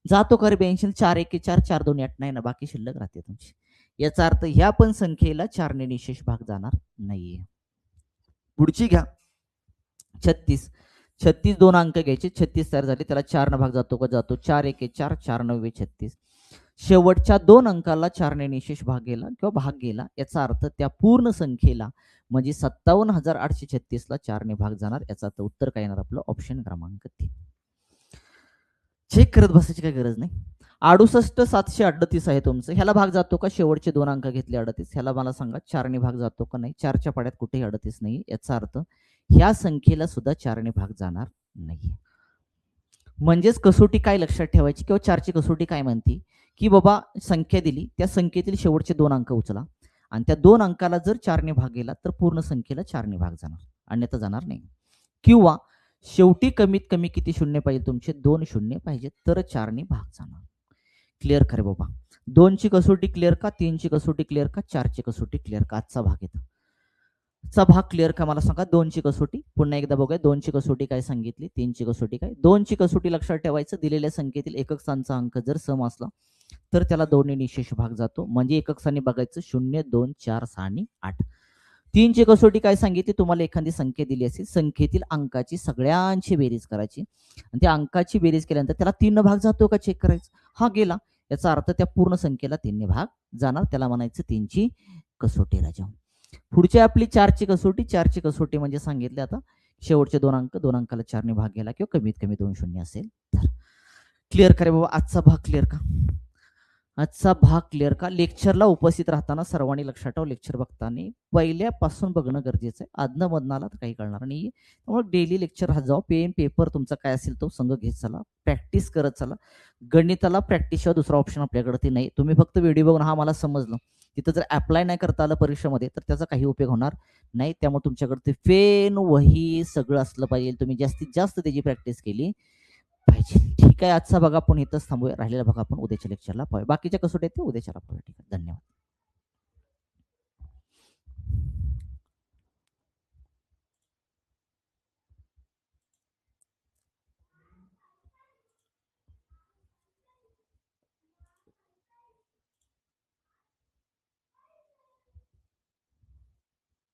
जातो का रे 82, 4 1 4 4 2 8 नाही ना, बाकी शिल्लक राहते तुमची. याचा अर्थ ह्या पण संख्येला 4 ने निशेष भाग जाणार नाहीये. पुढची घ्या 36 2 अंक घ्यायचे, 36 तयार झाले, त्याला 4 ने भाग जातो का, जातो. 4 1 4 4 9 36. शेवटच्या 2 अंकाला 4 ने निशेष भाग गेला किंवा भाग गेला, याचा अर्थ त्या पूर्ण संख्येला म्हणजे 57,836 ला 4 ने भाग जाणार. याचा अर्थ उत्तर काय येणार आपलं, ऑप्शन क्रमांक 3. चेक करत बसायची काही गरज नाही. 68 738 आहे तुमचं, ह्याला भाग जातो का, शेवटचे 2 अंक घेतले 38, ह्याला मला सांगा 4 ने भाग जातो का, नाही. 4च्या पाड्यात कुठेही 38 नाही, याचा अर्थ ह्या संख्येला सुद्धा 4 ने भाग जाणार नाही. म्हणजेच कसोटी काय लक्षात ठेवायची, किंवा 4 ची कसोटी काय म्हणते की बाबा संख्या दिली, त्या संख्येतील शेवटचे 2 अंक उचला आणि त्या 2 अंकाला जर 4 ने भाग गेला तर पूर्ण संख्येला 4 ने भाग जाणार, अन्यथा जाणार नाही. किंवा शेवटी कमीत कमी किती शून्य पाहिजे तुमचे, 2 शून्य पाहिजे, तर 4 ने भाग जाणार. क्लिअर खरे बाबा. 2 ची कसोटी क्लिअर का, 3 ची कसोटी क्लिअर का, 4 ची कसोटी क्लिअर का. आजचा भाग येतो, चा भाग क्लिअर का मला सांगा. 2 ची कसोटी पुन्हा एकदा बघूया. 2 ची कसोटी काय सांगितली, 3 ची कसोटी काय. 2 ची कसोटी लक्षात ठेवायचं, दिलेल्या संख्येतील एकक स्थानचा अंक जर सम असला तर त्याला 2 ने निशेष भाग जातो, म्हणजे एकक स्थानी बघायचं 0 2 4 6 आणि 8. 3 ची कसोटी काय सांगितली, तुम्हाला एखादी संख्या दिली असेल, संख्येतील अंकाची सगळ्यांची बेरीज करायची आणि त्या अंकाची बेरीज केल्यानंतर त्याला 3 ने भाग जातो का चेक करायचं. हा गेला, याचा अर्थ त्या पूर्ण संख्येला 3 ने भाग जाणार, त्याला म्हणायचं 3 ची कसोटी राजा. पुढची आपली 4 ची कसोटी. 4 ची कसोटी म्हणजे सांगितले आता शेवटचे 2 अंकाला 4 ने भाग गेला किंवा कमीत कमी 2 शून्य असेल तर. क्लिअर करे बाबा, आजचा भाग क्लिअर का. आजचा भाग क्लिअर का? लेक्चरला उपस्थित राहताना सर्वांनी लक्षात ठेवा, लेक्चर बघताना पहिल्यापासून बघणं गरजेचं आहे. आदनं मधनाला तर काही कळणार नाही. त्यामुळे डेली लेक्चर राहत जावा. पेन पेपर तुमचा काय असेल तो संघ घेत चला, प्रॅक्टिस करत चला. गणिताला प्रॅक्टिसशिवाय दुसरा ऑप्शन आपल्याकडे ते नाही. तुम्ही फक्त व्हिडिओ बघून हा मला समजलं, तिथं जर अप्लाय नाही करता आलं परीक्षेमध्ये तर त्याचा काही उपयोग होणार नाही. त्यामुळे तुमच्याकडे ते पेन, वही सगळं असलं पाहिजे. तुम्ही जास्तीत जास्त त्याची प्रॅक्टिस केली पाहिजे. ठीक आहे, आजचा भाग आपण इथंच थांबूया. राहिलेला भाग आपण उद्याच्या लेक्चरला पाहूया. बाकीच्या कसोटी आहेत ते उद्याच्याला पाहूया. ठीक आहे, धन्यवाद.